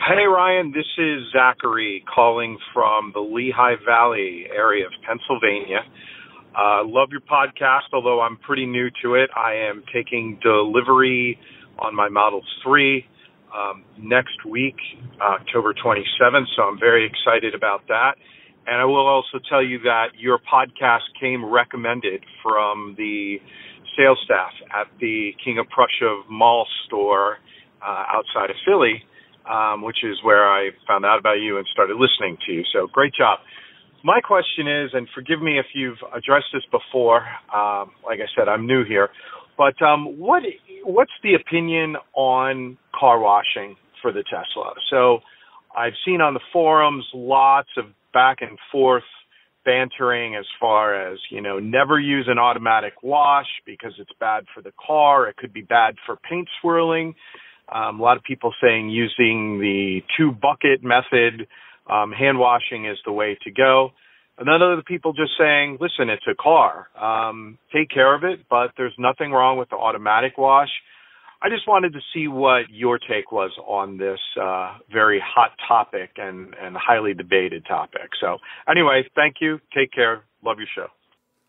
Hey, Ryan, this is Zachary calling from the Lehigh Valley area of Pennsylvania. Love your podcast, although I'm pretty new to it. I am taking delivery on my Model 3 next week, October 27th, so I'm very excited about that. And I will also tell you that your podcast came recommended from the sales staff at the King of Prussia Mall store outside of Philly, which is where I found out about you and started listening to you. So great job. My question is, and forgive me if you've addressed this before, like I said, I'm new here, but what's the opinion on car washing for the Tesla? So I've seen on the forums lots of back and forth bantering as far as, never use an automatic wash because it's bad for the car. It could be bad for paint swirling. A lot of people saying using the 2-bucket method, hand washing is the way to go. And then other people just saying, listen, it's a car. Take care of it, but there's nothing wrong with the automatic wash. I just wanted to see what your take was on this very hot topic and highly debated topic. So anyway, thank you. Take care. Love your show.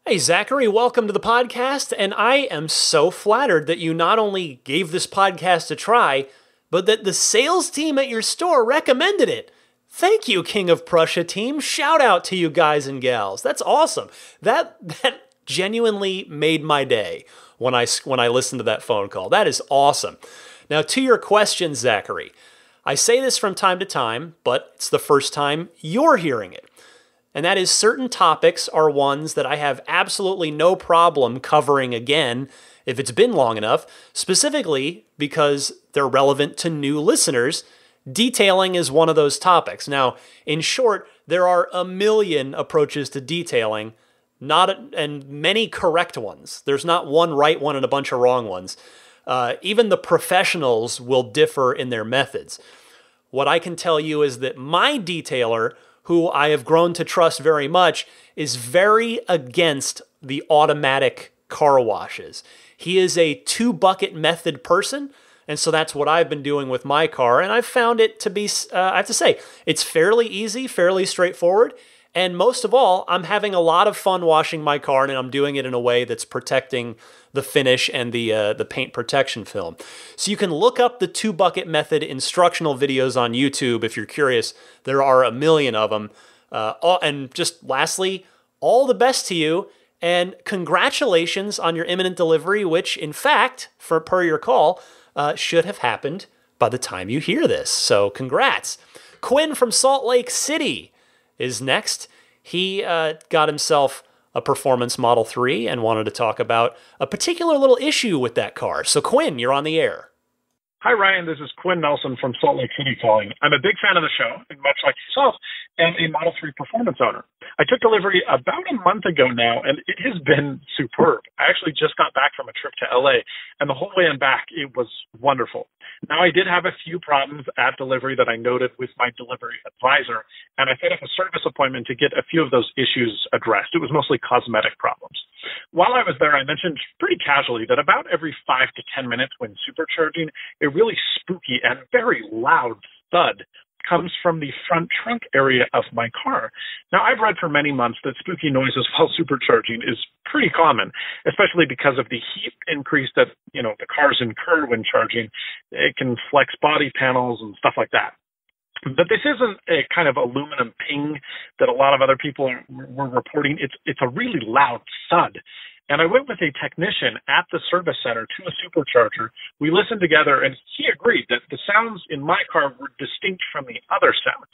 Hey, Zachary, welcome to the podcast. And I am so flattered that you not only gave this podcast a try, but that the sales team at your store recommended it. Thank you, King of Prussia team. Shout out to you guys and gals. That's awesome. That genuinely made my day when I listened to that phone call. That is awesome. Now, to your question, Zachary, I say this from time to time, but it's the first time you're hearing it. And that is, certain topics are ones that I have absolutely no problem covering again if it's been long enough, specifically because they're relevant to new listeners. Detailing is one of those topics. Now, in short, there are a million approaches to detailing, and many correct ones. There's not one right one and a bunch of wrong ones. Even the professionals will differ in their methods. What I can tell you is that my detailer, who I have grown to trust very much, is very against the automatic car washes. He is a 2-bucket method person, and so that's what I've been doing with my car, and I've found it to be, I have to say, it's fairly easy, fairly straightforward, and most of all, I'm having a lot of fun washing my car, and I'm doing it in a way that's protecting the finish and the paint protection film. So you can look up the 2-bucket method instructional videos on YouTube if you're curious. There are a million of them. And just lastly, all the best to you, and congratulations on your imminent delivery, which in fact, per your call, should have happened by the time you hear this. So congrats. Quinn from Salt Lake City is next. He got himself a Performance Model 3 and wanted to talk about a particular little issue with that car. So Quinn, you're on the air. Hi, Ryan. This is Quinn Nelson from Salt Lake City calling. I'm a big fan of the show, and much like yourself, am a Model 3 Performance owner. I took delivery about a month ago now, and it has been superb. I actually just got back from a trip to LA, and the whole way and back, it was wonderful. Now, I did have a few problems at delivery that I noted with my delivery advisor, and I set up a service appointment to get a few of those issues addressed. It was mostly cosmetic problems. While I was there, I mentioned pretty casually that about every 5 to 10 minutes when supercharging, a really spooky and very loud thud comes from the front trunk area of my car. Now, I've read for many months that spooky noises while supercharging is pretty common, especially because of the heat increase that, the cars incur when charging. It can flex body panels and stuff like that. But this isn't a kind of aluminum ping that a lot of other people were reporting. It's a really loud thud. And I went with a technician at the service center to a supercharger. We listened together, and he agreed that the sounds in my car were distinct from the other sounds.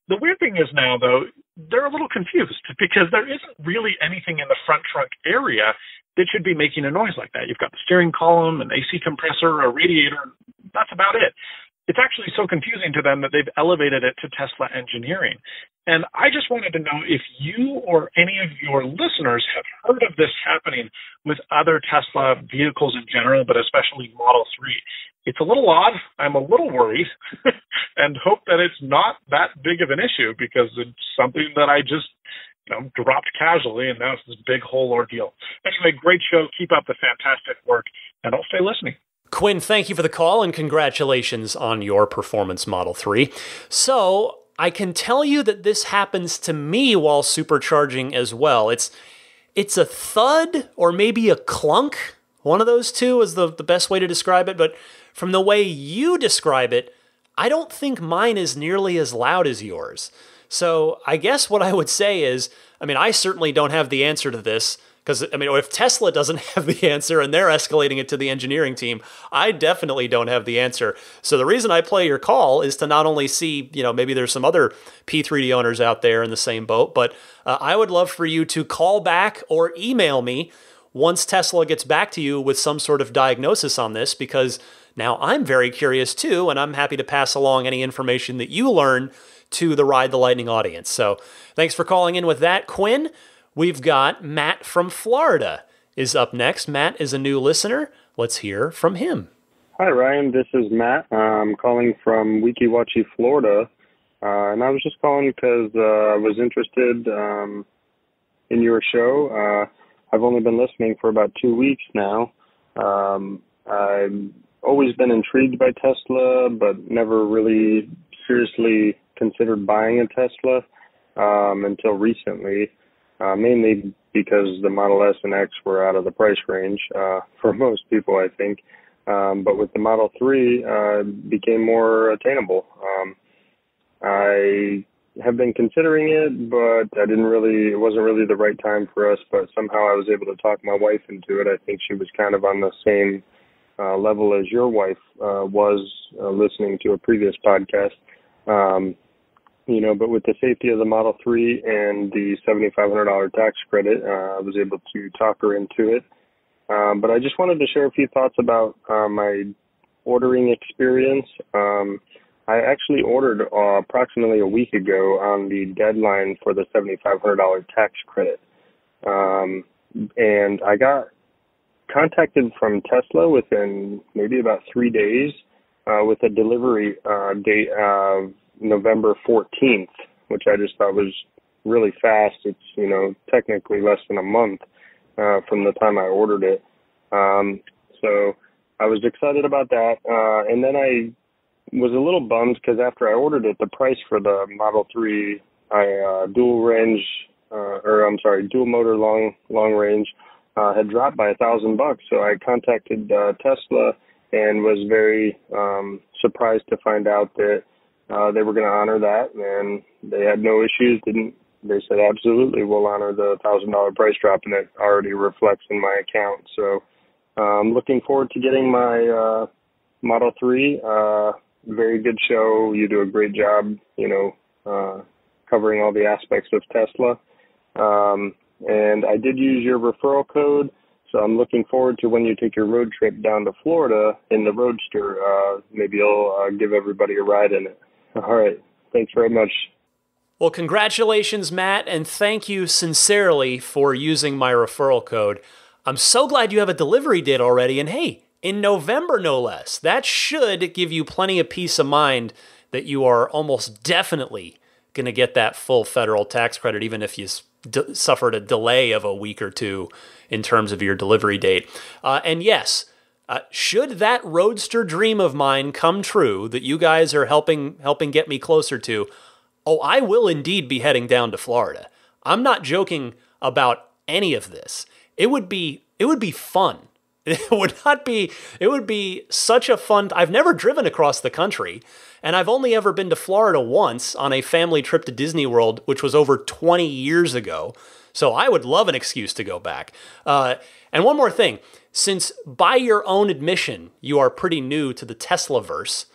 The weird thing is now, though, they're a little confused because there isn't really anything in the front trunk area that should be making a noise like that. You've got the steering column, an AC compressor, a radiator. That's about it. It's actually so confusing to them that they've elevated it to Tesla engineering. And I just wanted to know if you or any of your listeners have heard of this happening with other Tesla vehicles in general, but especially Model 3. It's a little odd. I'm a little worried and hope that it's not that big of an issue because it's something that I just dropped casually, and now it's this big whole ordeal. Anyway, great show. Keep up the fantastic work, and I'll stay listening. Quinn, thank you for the call and congratulations on your Performance Model 3. So I can tell you that this happens to me while supercharging as well. It's a thud or maybe a clunk. One of those two is the best way to describe it. But from the way you describe it, I don't think mine is nearly as loud as yours. So I guess what I would say is, I certainly don't have the answer to this. Because, if Tesla doesn't have the answer and they're escalating it to the engineering team, I definitely don't have the answer. So the reason I play your call is to not only see, maybe there's some other P3D owners out there in the same boat, but I would love for you to call back or email me once Tesla gets back to you with some sort of diagnosis on this, because now I'm very curious too, and I'm happy to pass along any information that you learn to the Ride the Lightning audience. So thanks for calling in with that, Quinn. We've got Matt from Florida is up next. Matt is a new listener. Let's hear from him. Hi, Ryan. This is Matt. I'm calling from Weeki Wachee, Florida. And I was just calling because I was interested in your show. I've only been listening for about 2 weeks now. I've always been intrigued by Tesla, but never really seriously considered buying a Tesla until recently. Mainly because the Model S and X were out of the price range for most people, I think. But with the Model 3, it became more attainable. I have been considering it, but it wasn't really the right time for us. But somehow I was able to talk my wife into it. I think she was kind of on the same level as your wife was listening to a previous podcast. But with the safety of the Model 3 and the $7,500 tax credit, I was able to talk her into it. But I just wanted to share a few thoughts about my ordering experience. I actually ordered approximately a week ago on the deadline for the $7,500 tax credit. And I got contacted from Tesla within maybe about 3 days with a delivery date of November 14th, which I just thought was really fast. It's, technically less than a month from the time I ordered it. So I was excited about that. And then I was a little bummed because after I ordered it, the price for the Model 3 dual motor long range had dropped by $1,000. So I contacted Tesla and was very surprised to find out that they were going to honor that, and they had no issues. They said, absolutely, we'll honor the $1,000 price drop, and it already reflects in my account. So I'm looking forward to getting my Model 3. Very good show. You do a great job, covering all the aspects of Tesla. And I did use your referral code, So I'm looking forward to when you take your road trip down to Florida in the Roadster. Maybe you'll give everybody a ride in it. All right. Thanks very much. Well, congratulations, Matt, and thank you sincerely for using my referral code. I'm so glad you have a delivery date already, and hey, in November no less. That should give you plenty of peace of mind that you are almost definitely going to get that full federal tax credit, even if you suffered a delay of a week or two in terms of your delivery date. And yes, should that Roadster dream of mine come true that you guys are helping get me closer to, I will indeed be heading down to Florida. I'm not joking about any of this. It would be fun. It would be such a fun. I've never driven across the country, and I've only ever been to Florida once on a family trip to Disney World, which was over 20 years ago. So I would love an excuse to go back. And one more thing, since by your own admission, you are pretty new to the Teslaverse,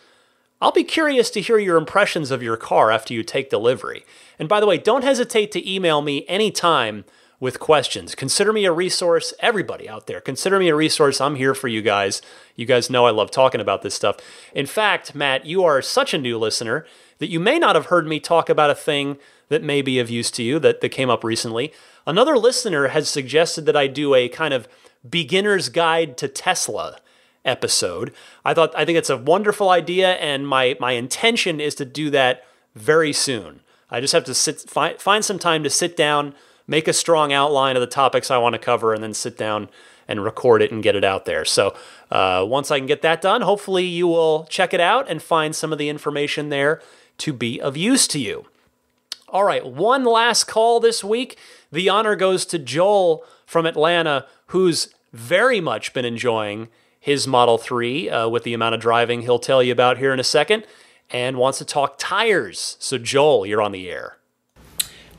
I'll be curious to hear your impressions of your car after you take delivery. And by the way, don't hesitate to email me anytime with questions. Consider me a resource, everybody out there. Consider me a resource. I'm here for you guys. You guys know I love talking about this stuff. In fact, Matt, you are such a new listener that you may not have heard me talk about a thing that may be of use to you that came up recently. Another listener has suggested that I do a kind of beginner's guide to Tesla episode. I think it's a wonderful idea, and my intention is to do that very soon. I just have to find some time to sit down, make a strong outline of the topics I want to cover, and then sit down and record it and get it out there. So once I can get that done, hopefully you will check it out and find some of the information there to be of use to you. All right, one last call this week. The honor goes to Joel from Atlanta, who's very much been enjoying his Model 3 with the amount of driving he'll tell you about here in a second, and wants to talk tires. So Joel, you're on the air.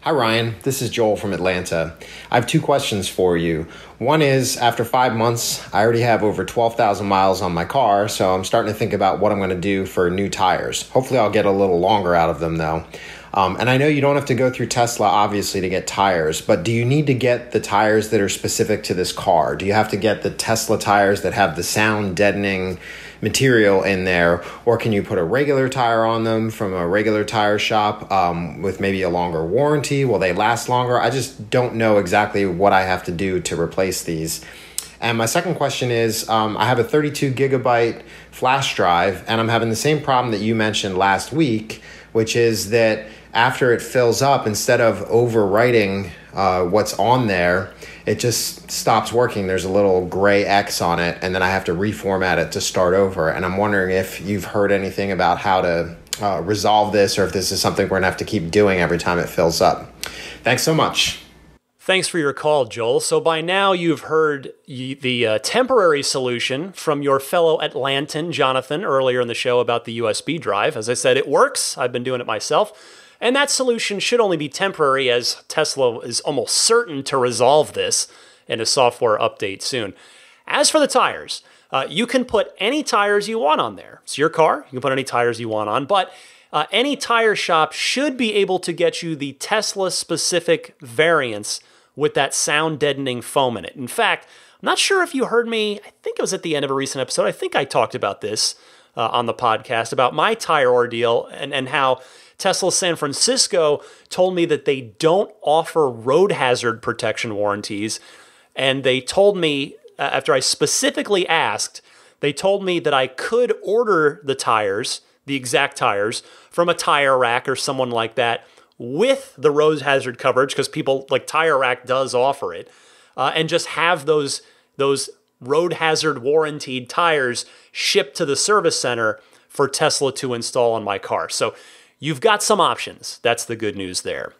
Hi, Ryan. This is Joel from Atlanta. I have two questions for you. One is, after 5 months, I already have over 12,000 miles on my car, so I'm starting to think about what I'm going to do for new tires. Hopefully I'll get a little longer out of them, though. And I know you don't have to go through Tesla, obviously, to get tires, but do you need to get the tires that are specific to this car? Do you have to get the Tesla tires that have the sound deadening material in there, or can you put a regular tire on them from a regular tire shop with maybe a longer warranty? Will they last longer? I just don't know exactly what I have to do to replace these. And my second question is, I have a 32 gigabyte flash drive, and I'm having the same problem that you mentioned last week, which is that after it fills up, instead of overwriting what's on there, it just stops working. There's a little gray X on it, and then I have to reformat it to start over. And I'm wondering if you've heard anything about how to resolve this, or if this is something we're going to have to keep doing every time it fills up. Thanks so much. Thanks for your call, Joel. So by now you've heard the temporary solution from your fellow Atlantan, Jonathan, earlier in the show about the USB drive. As I said, it works. I've been doing it myself. And that solution should only be temporary, as Tesla is almost certain to resolve this in a software update soon. As for the tires, you can put any tires you want on there. It's your car. You can put any tires you want on, but any tire shop should be able to get you the Tesla-specific variants with that sound deadening foam in it. In fact, I'm not sure if you heard me, I think it was at the end of a recent episode, I think I talked about this on the podcast, about my tire ordeal and how Tesla San Francisco told me that they don't offer road hazard protection warranties. And they told me, after I specifically asked, they told me that I could order the tires, the exact tires, from a tire rack or someone like that with the road hazard coverage, because people like Tire Rack does offer it, and just have those road hazard warranted tires shipped to the service center for Tesla to install on my car. So you've got some options. That's the good news there.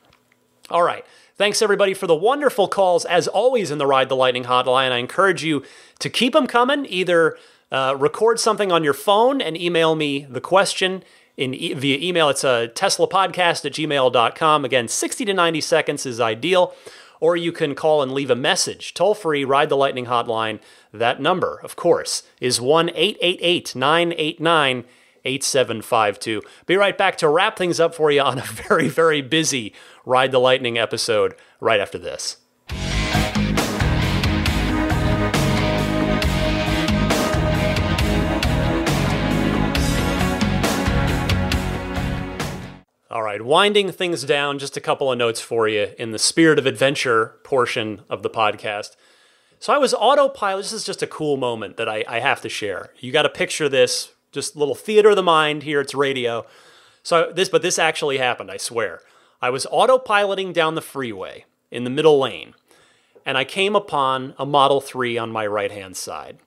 All right. Thanks, everybody, for the wonderful calls, as always, in the Ride the Lightning hotline. I encourage you to keep them coming. Either record something on your phone and email me the question via email. It's teslapodcast@gmail.com. Again, 60 to 90 seconds is ideal. Or you can call and leave a message. Toll-free, Ride the Lightning hotline. That number, of course, is 1-888-989-8752. Be right back to wrap things up for you on a very, very busy Ride the Lightning episode right after this. All right, winding things down, just a couple of notes for you in the spirit of adventure portion of the podcast. So I was autopilot. This is just a cool moment that I have to share. You got to picture this, just a little theater of the mind here. It's radio. But this actually happened, I swear. I was autopiloting down the freeway in the middle lane, and I came upon a Model 3 on my right-hand side.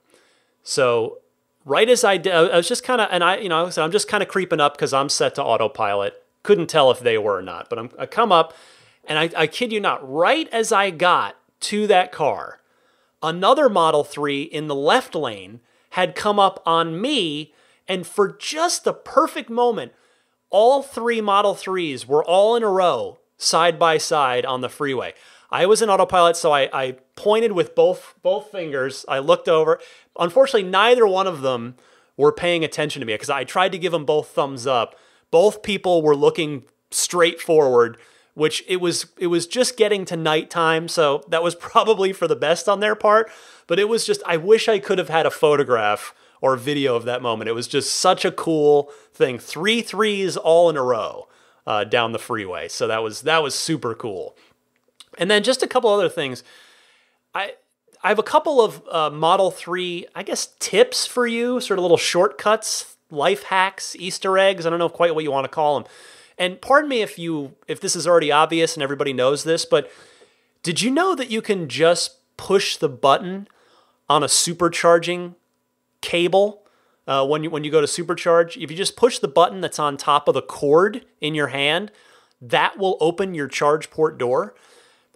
So right as I did, I was just kind of, and I'm just kind of creeping up because I'm set to autopilot. Couldn't tell if they were or not, but I come up, and I kid you not, right as I got to that car, another Model 3 in the left lane had come up on me, and for just the perfect moment, all three Model 3s were all in a row, side by side on the freeway. I was in autopilot, so I pointed with both fingers. I looked over. Unfortunately, neither one of them were paying attention to me because I tried to give them both thumbs up. Both people were looking straight forward, which it was just getting to nighttime, so that was probably for the best on their part. But it was just, I wish I could have had a photograph or video of that moment. It was just such a cool thing. 3 3s all in a row down the freeway. So that was super cool. And then just a couple other things. I have a couple of Model 3, I guess, tips for you, sort of little shortcuts, life hacks, Easter eggs. I don't know quite what you want to call them. And pardon me if this is already obvious and everybody knows this, but did you know that you can just push the button on a supercharging cable when you go to supercharge? If you just push the button that's on top of the cord in your hand, that will open your charge port door.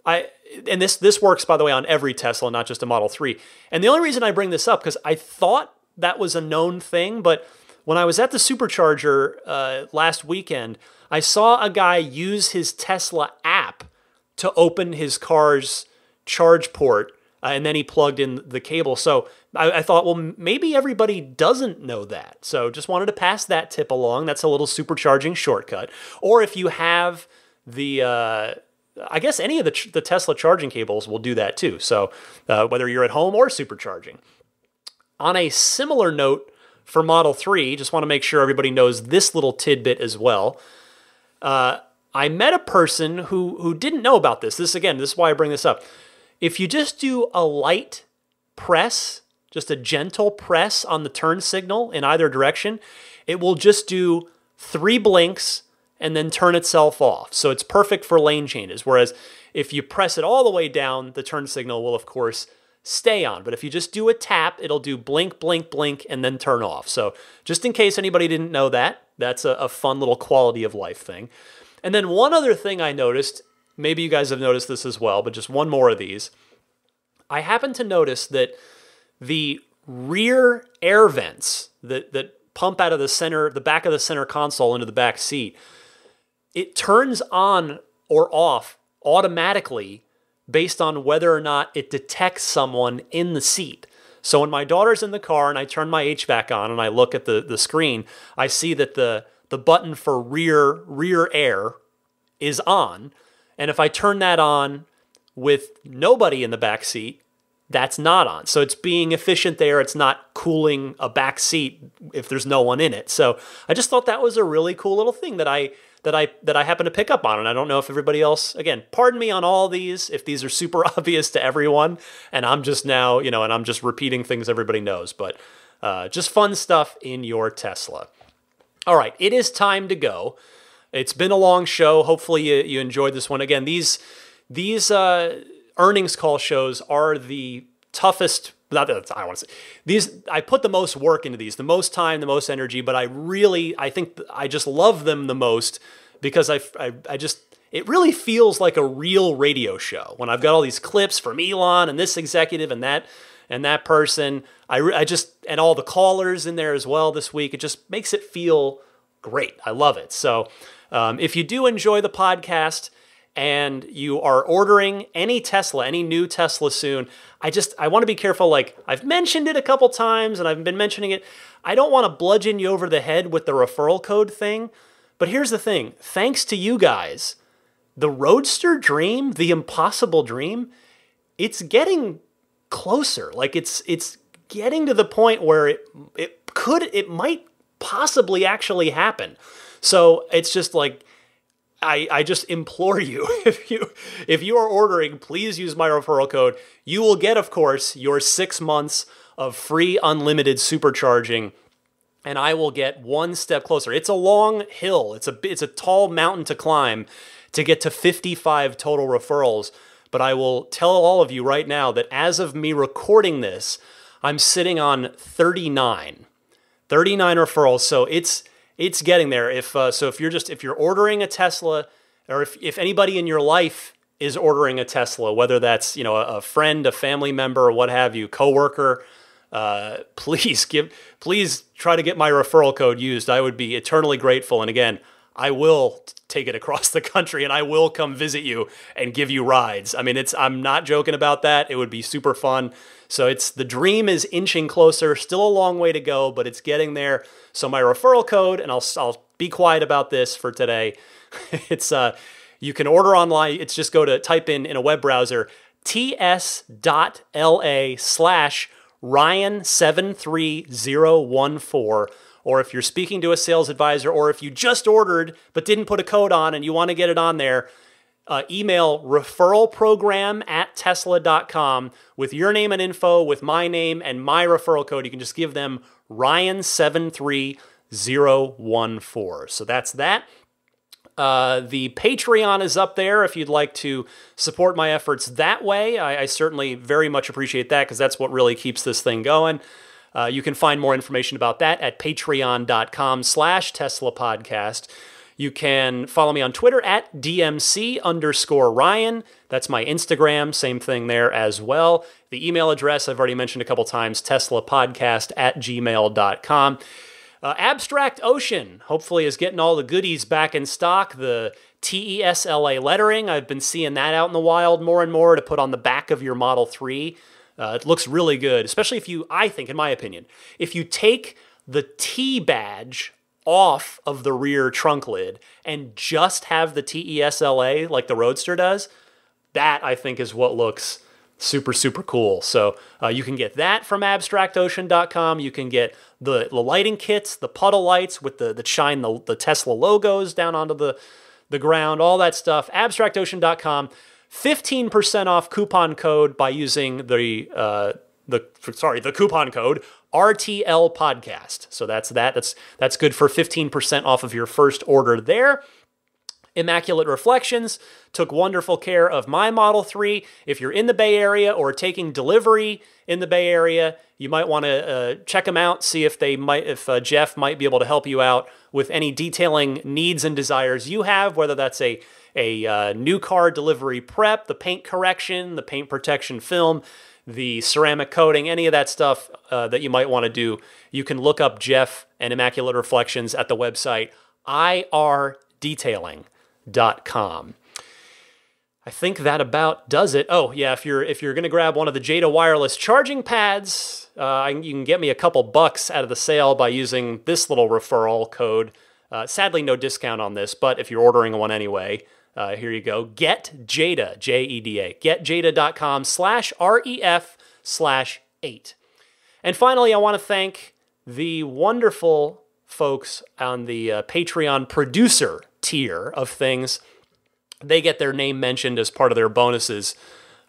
And this works, by the way, on every Tesla, not just a Model 3. And the only reason I bring this up, because I thought that was a known thing, but when I was at the supercharger last weekend, I saw a guy use his Tesla app to open his car's charge port, and then he plugged in the cable. So I thought, well, maybe everybody doesn't know that. So just wanted to pass that tip along. That's a little supercharging shortcut. Or if you have the, I guess any of the Tesla charging cables will do that too. So whether you're at home or supercharging. On a similar note for Model 3, just want to make sure everybody knows this little tidbit as well. I met a person who didn't know about this. This is why I bring this up. If you just do a light press, just a gentle press on the turn signal in either direction, it will just do 3 blinks and then turn itself off. So it's perfect for lane changes. Whereas if you press it all the way down, the turn signal will, of course, stay on. But if you just do a tap, it'll do blink, blink, blink, and then turn off. So just in case anybody didn't know that, that's a fun little quality of life thing. And then one other thing I noticed, maybe you guys have noticed this as well, but just one more of these. I happened to notice that the rear air vents that pump out of the back of the center console into the back seat, it turns on or off automatically based on whether or not it detects someone in the seat. So when my daughter's in the car and I turn my HVAC on and I look at the screen, I see that the button for rear air is on. And if I turn that on with nobody in the back seat, that's not on. So it's being efficient there. It's not cooling a back seat if there's no one in it. So I just thought that was a really cool little thing that I happen to pick up on. And I don't know if everybody else, again, pardon me on all these, if these are super obvious to everyone, and I'm just now, and I'm just repeating things everybody knows, but just fun stuff in your Tesla. All right, it is time to go. It's been a long show. Hopefully you enjoyed this one. Again, these earnings call shows are the toughest. Not that I want to say these. I put the most work into these, the most time, the most energy. But I think I just love them the most because it really feels like a real radio show when I've got all these clips from Elon and this executive and that person. And all the callers in there as well this week. It just makes it feel great. I love it. So if you do enjoy the podcast and you are ordering any new Tesla soon, I want to be careful. Like I've mentioned it a couple times and I've been mentioning it. I don't want to bludgeon you over the head with the referral code thing. But here's the thing. Thanks to you guys, the Roadster dream, the impossible dream, it's getting closer. Like it's getting to the point where it might possibly actually happen. So it's just like, I just implore you, if you are ordering, please use my referral code. You will get, of course, your 6 months of free unlimited supercharging, and I will get one step closer. It's a long hill. It's a tall mountain to climb to get to 55 total referrals. But I will tell all of you right now that as of me recording this, I'm sitting on 39 referrals. So it's getting there. If you're ordering a Tesla, or if anybody in your life is ordering a Tesla, whether that's a friend, a family member, or what have you, coworker, please try to get my referral code used. I would be eternally grateful. And again, I will take it across the country, and I will come visit you and give you rides. I mean, I'm not joking about that. It would be super fun. So the dream is inching closer. Still a long way to go, but it's getting there. So my referral code, and I'll be quiet about this for today. It's you can order online. It's just type in a web browser ts.la/Ryan73014. Or if you're speaking to a sales advisor, or if you just ordered but didn't put a code on and you want to get it on there, email referralprogram@tesla.com with your name and info, with my name and my referral code. You can just give them Ryan73014. So that's that. The Patreon is up there if you'd like to support my efforts that way. I certainly very much appreciate that, because that's what really keeps this thing going. You can find more information about that at patreon.com/Tesla Podcast. You can follow me on Twitter at DMC_Ryan. That's my Instagram. Same thing there as well. The email address I've already mentioned a couple times, teslapodcast@gmail.com. Abstract Ocean hopefully is getting all the goodies back in stock. The TESLA lettering, I've been seeing that out in the wild more and more to put on the back of your Model 3. It looks really good, especially I think, in my opinion, if you take the T badge off of the rear trunk lid and just have the TESLA like the Roadster does, that I think is what looks super, super cool. So you can get that from abstractocean.com. You can get the lighting kits, the puddle lights with the shine the Tesla logos down onto the ground, all that stuff. Abstractocean.com. 15% off coupon code by using the coupon code RTL Podcast. So that's good for 15% off of your first order there. Immaculate Reflections took wonderful care of my Model 3. If you're in the Bay Area or taking delivery in the Bay Area, you might want to check them out, see if Jeff might be able to help you out with any detailing needs and desires you have, whether that's a new car delivery prep, the paint correction, the paint protection film, the ceramic coating, any of that stuff that you might want to do. You can look up Jeff and Immaculate Reflections at the website irdetailing.com. I think that about does it. Oh yeah, if you're going to grab one of the Jada wireless charging pads, you can get me a couple bucks out of the sale by using this little referral code. Sadly, no discount on this, but if you're ordering one anyway, here you go. Get Jada, Jeda. GetJada.com/REF/8. And finally, I want to thank the wonderful folks on the Patreon producer tier of things. They get their name mentioned as part of their bonuses.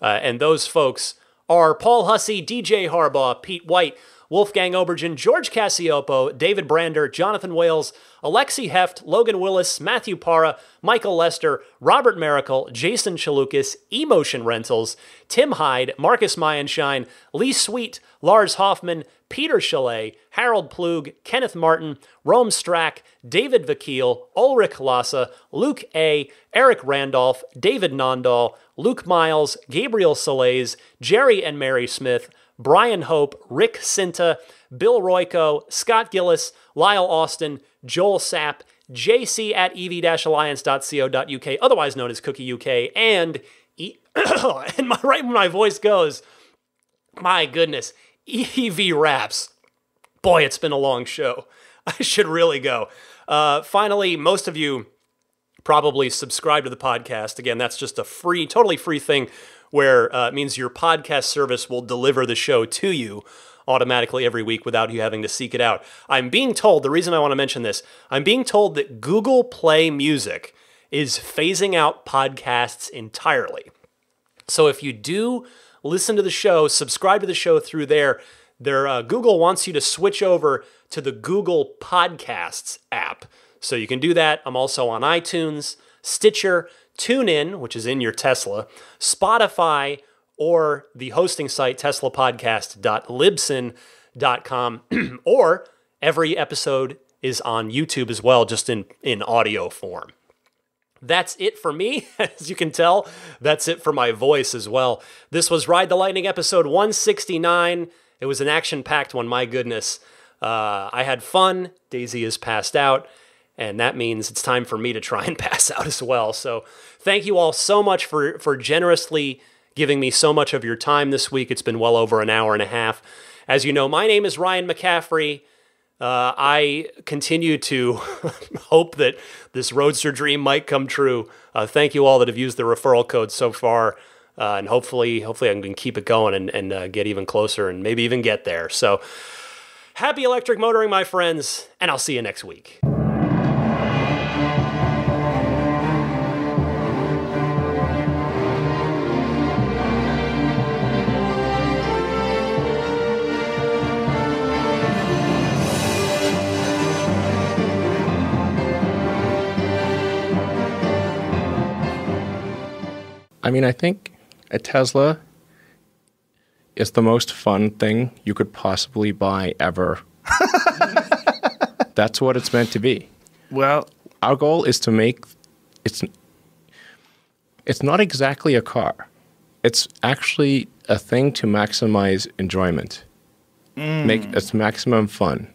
And those folks are Paul Hussey, DJ Harbaugh, Pete White, Wolfgang Obergen, George Cassiopo, David Brander, Jonathan Wales, Alexi Heft, Logan Willis, Matthew Parra, Michael Lester, Robert Miracle, Jason Chalukas, Emotion Rentals, Tim Hyde, Marcus Mayenshine, Lee Sweet, Lars Hoffman, Peter Chalet, Harold Plug, Kenneth Martin, Rome Strack, David Vakil, Ulrich Lassa, Luke A., Eric Randolph, David Nondahl, Luke Miles, Gabriel Soleils, Jerry and Mary Smith, Brian Hope, Rick Cinta, Bill Royko, Scott Gillis, Lyle Austin, Joel Sapp, JC at ev-alliance.co.uk, otherwise known as Cookie UK, and right when my voice goes, my goodness, EV Raps. Boy, it's been a long show. I should really go. Finally, most of you probably subscribe to the podcast. Again, that's just a totally free thing where it means your podcast service will deliver the show to you automatically every week without you having to seek it out. I'm being told, the reason I want to mention this, I'm being told that Google Play Music is phasing out podcasts entirely. So if you do listen to the show, subscribe to the show through there, Google wants you to switch over to the Google Podcasts app. So you can do that. I'm also on iTunes, Stitcher, TuneIn, which is in your Tesla, Spotify, or the hosting site teslapodcast.libsyn.com, or every episode is on YouTube as well, just in audio form. That's it for me. As you can tell, that's it for my voice as well. This was Ride the Lightning episode 169. It was an action-packed one, my goodness. I had fun. Daisy is passed out, and that means it's time for me to try and pass out as well. So thank you all so much for generously giving me so much of your time this week. It's been well over an hour and a half. As you know, my name is Ryan McCaffrey. I continue to hope that this Roadster dream might come true. Thank you all that have used the referral code so far. And hopefully I can keep it going and get even closer and maybe even get there. So happy electric motoring, my friends, and I'll see you next week. I mean, I think a Tesla is the most fun thing you could possibly buy ever. That's what it's meant to be. Well, our goal is to make it's not exactly a car. It's actually a thing to maximize enjoyment. Make it maximum fun.